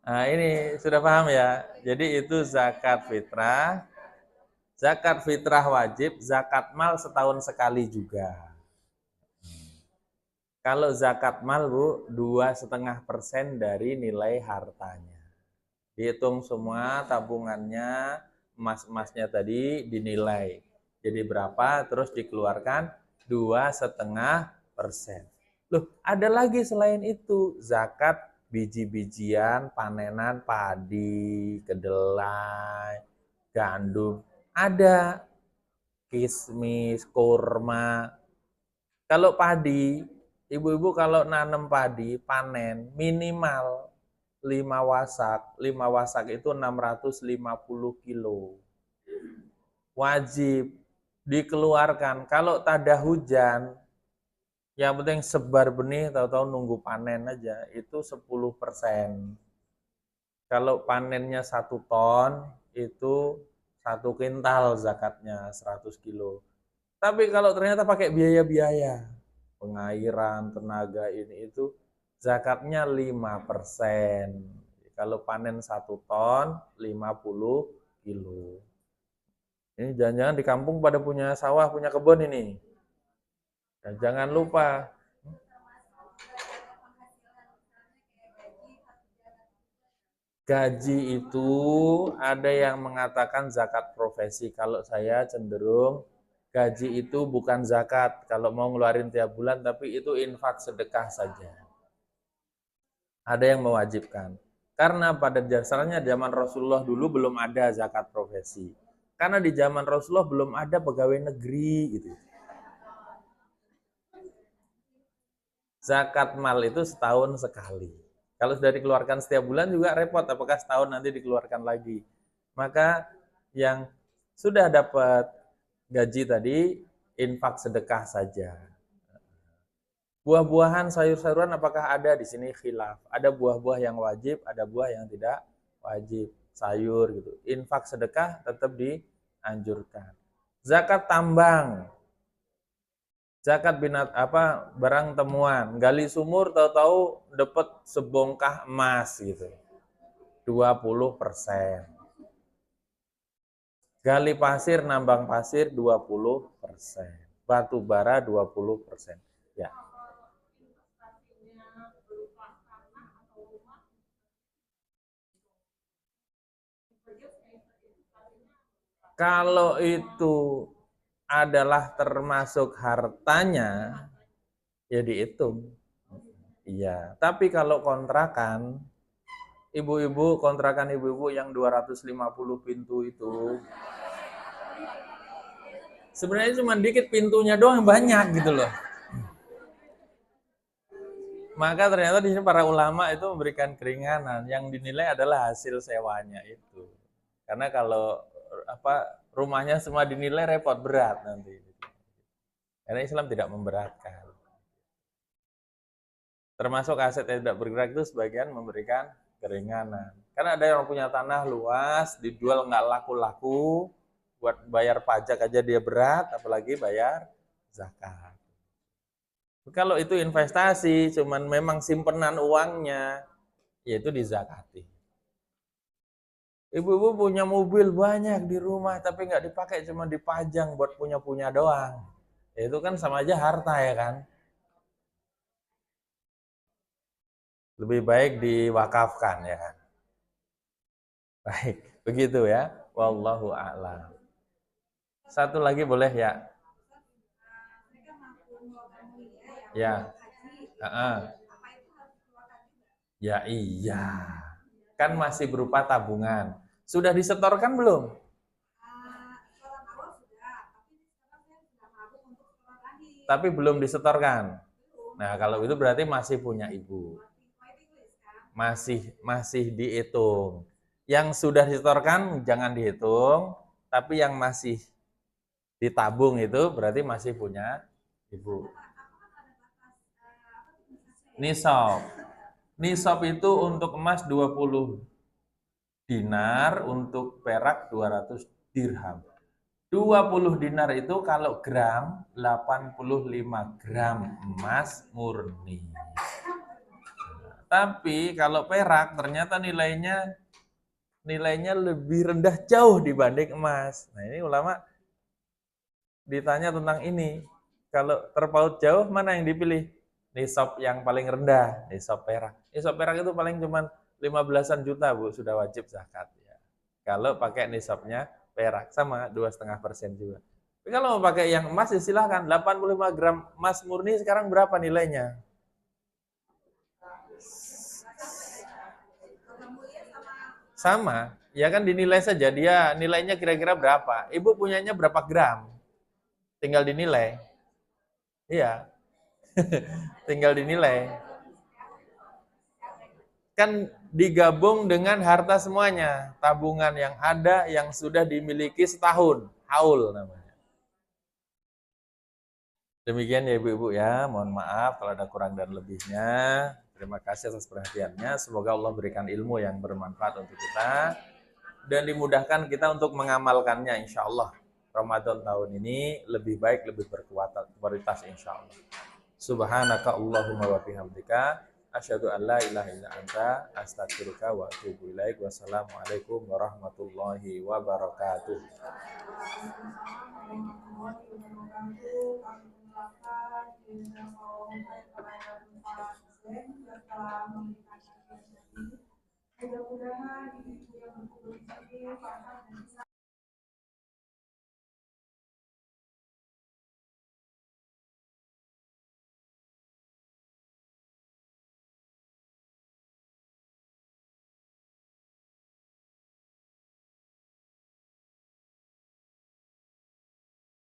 Nah, ini sudah paham ya? Jadi itu zakat fitrah. Zakat fitrah wajib, zakat mal setahun sekali juga. Kalau zakat mal, Bu, 2,5% dari nilai hartanya. Dihitung semua tabungannya, emas-emasnya tadi dinilai. Jadi berapa, terus dikeluarkan 2,5%. Loh, ada lagi selain itu, zakat biji-bijian, panenan padi, kedelai, gandum. Ada kismis, kurma. Kalau padi, ibu-ibu kalau nanam padi, panen minimal 5 wasak. 5 wasak itu 650 kilo. Wajib dikeluarkan. Kalau tak ada hujan, yang penting sebar benih, tahu-tahu nunggu panen aja, itu 10%. Kalau panennya 1 ton, itu 1 kintal zakatnya 100 kilo. Tapi kalau ternyata pakai biaya-biaya, pengairan, tenaga ini itu, zakatnya 5%. Kalau panen 1 ton, 50 kilo. Ini jangan-jangan di kampung pada punya sawah, punya kebun ini. Dan jangan lupa, gaji itu ada yang mengatakan zakat profesi. Kalau saya cenderung gaji itu bukan zakat. Kalau mau ngeluarin tiap bulan, tapi itu infak sedekah saja. Ada yang mewajibkan. Karena pada dasarnya zaman Rasulullah dulu belum ada zakat profesi. Karena di zaman Rasulullah belum ada pegawai negeri gitu. Zakat mal itu setahun sekali. Kalau sudah dikeluarkan setiap bulan juga repot, apakah setahun nanti dikeluarkan lagi. Maka yang sudah dapat gaji tadi, infak sedekah saja. Buah-buahan, sayur-sayuran apakah ada di sini khilaf. Ada buah-buah yang wajib, ada buah yang tidak wajib. Sayur gitu. Infak sedekah tetap dianjurkan. Zakat tambang, zakat binat apa barang temuan, gali sumur tahu-tahu dapat sebongkah emas gitu. 20%. Gali pasir, nambang pasir 20%. Batu bara 20%. Ya. Kalau itu adalah termasuk hartanya, ya dihitung. Iya, tapi kalau kontrakan, ibu-ibu, kontrakan ibu-ibu yang 250 pintu itu, sebenarnya cuma dikit pintunya doang, banyak gitu loh. Maka ternyata di sini para ulama itu memberikan keringanan, yang dinilai adalah hasil sewanya itu. Karena kalau rumahnya semua dinilai repot, berat nanti. Karena Islam tidak memberatkan. Termasuk aset yang tidak bergerak itu sebagian memberikan keringanan. Karena ada yang punya tanah luas, dijual nggak laku-laku, buat bayar pajak aja dia berat, apalagi bayar zakat. Kalau itu investasi, cuman memang simpenan uangnya, yaitu dizakati. Ibu-ibu punya mobil banyak di rumah, tapi nggak dipakai, cuma dipajang buat punya-punya doang. Ya, itu kan sama aja harta ya kan. Lebih baik diwakafkan ya kan. Baik, begitu ya. Wallahu a'lam. Satu lagi boleh ya? Ya. Heeh. Ya iya. Kan masih berupa tabungan. Sudah disetorkan belum? Tapi belum disetorkan. Nah, kalau itu berarti masih punya ibu. Masih dihitung. Yang sudah disetorkan jangan dihitung, tapi yang masih ditabung itu berarti masih punya ibu. Nisab. Nisab itu untuk emas 20 dinar, untuk perak 200 dirham. 20 dinar itu kalau gram 85 gram emas murni. Tapi kalau perak ternyata nilainya lebih rendah jauh dibanding emas. Nah, ini ulama ditanya tentang ini. Kalau terpaut jauh mana yang dipilih? Nisab yang paling rendah, nisab perak. Nisab perak itu paling cuma 15-an juta, Bu, sudah wajib zakat ya. Kalau pakai nisabnya perak sama 2,5% juga. Tapi kalau mau pakai yang emas ya silahkan. 85 gram emas murni sekarang berapa nilainya? Sama, ya kan dinilai saja dia nilainya kira-kira berapa. Ibu punyanya berapa gram? Tinggal dinilai. Iya, tinggal dinilai. Kan digabung dengan harta semuanya, tabungan yang ada yang sudah dimiliki setahun, haul namanya. Demikian ya ibu-ibu ya, mohon maaf kalau ada kurang dan lebihnya. Terima kasih atas perhatiannya, semoga Allah berikan ilmu yang bermanfaat untuk kita dan dimudahkan kita untuk mengamalkannya insya Allah. Ramadan tahun ini lebih baik, lebih berkualitas insya Allah. Subhanaka Allahumma wa bihamdika asyhadu an la ilaha illa anta astaghfiruka wa atubu ilaik. Wassalamualaikum warahmatullahi wabarakatuh. Mudah-mudahan ibu yang berkumpul di sini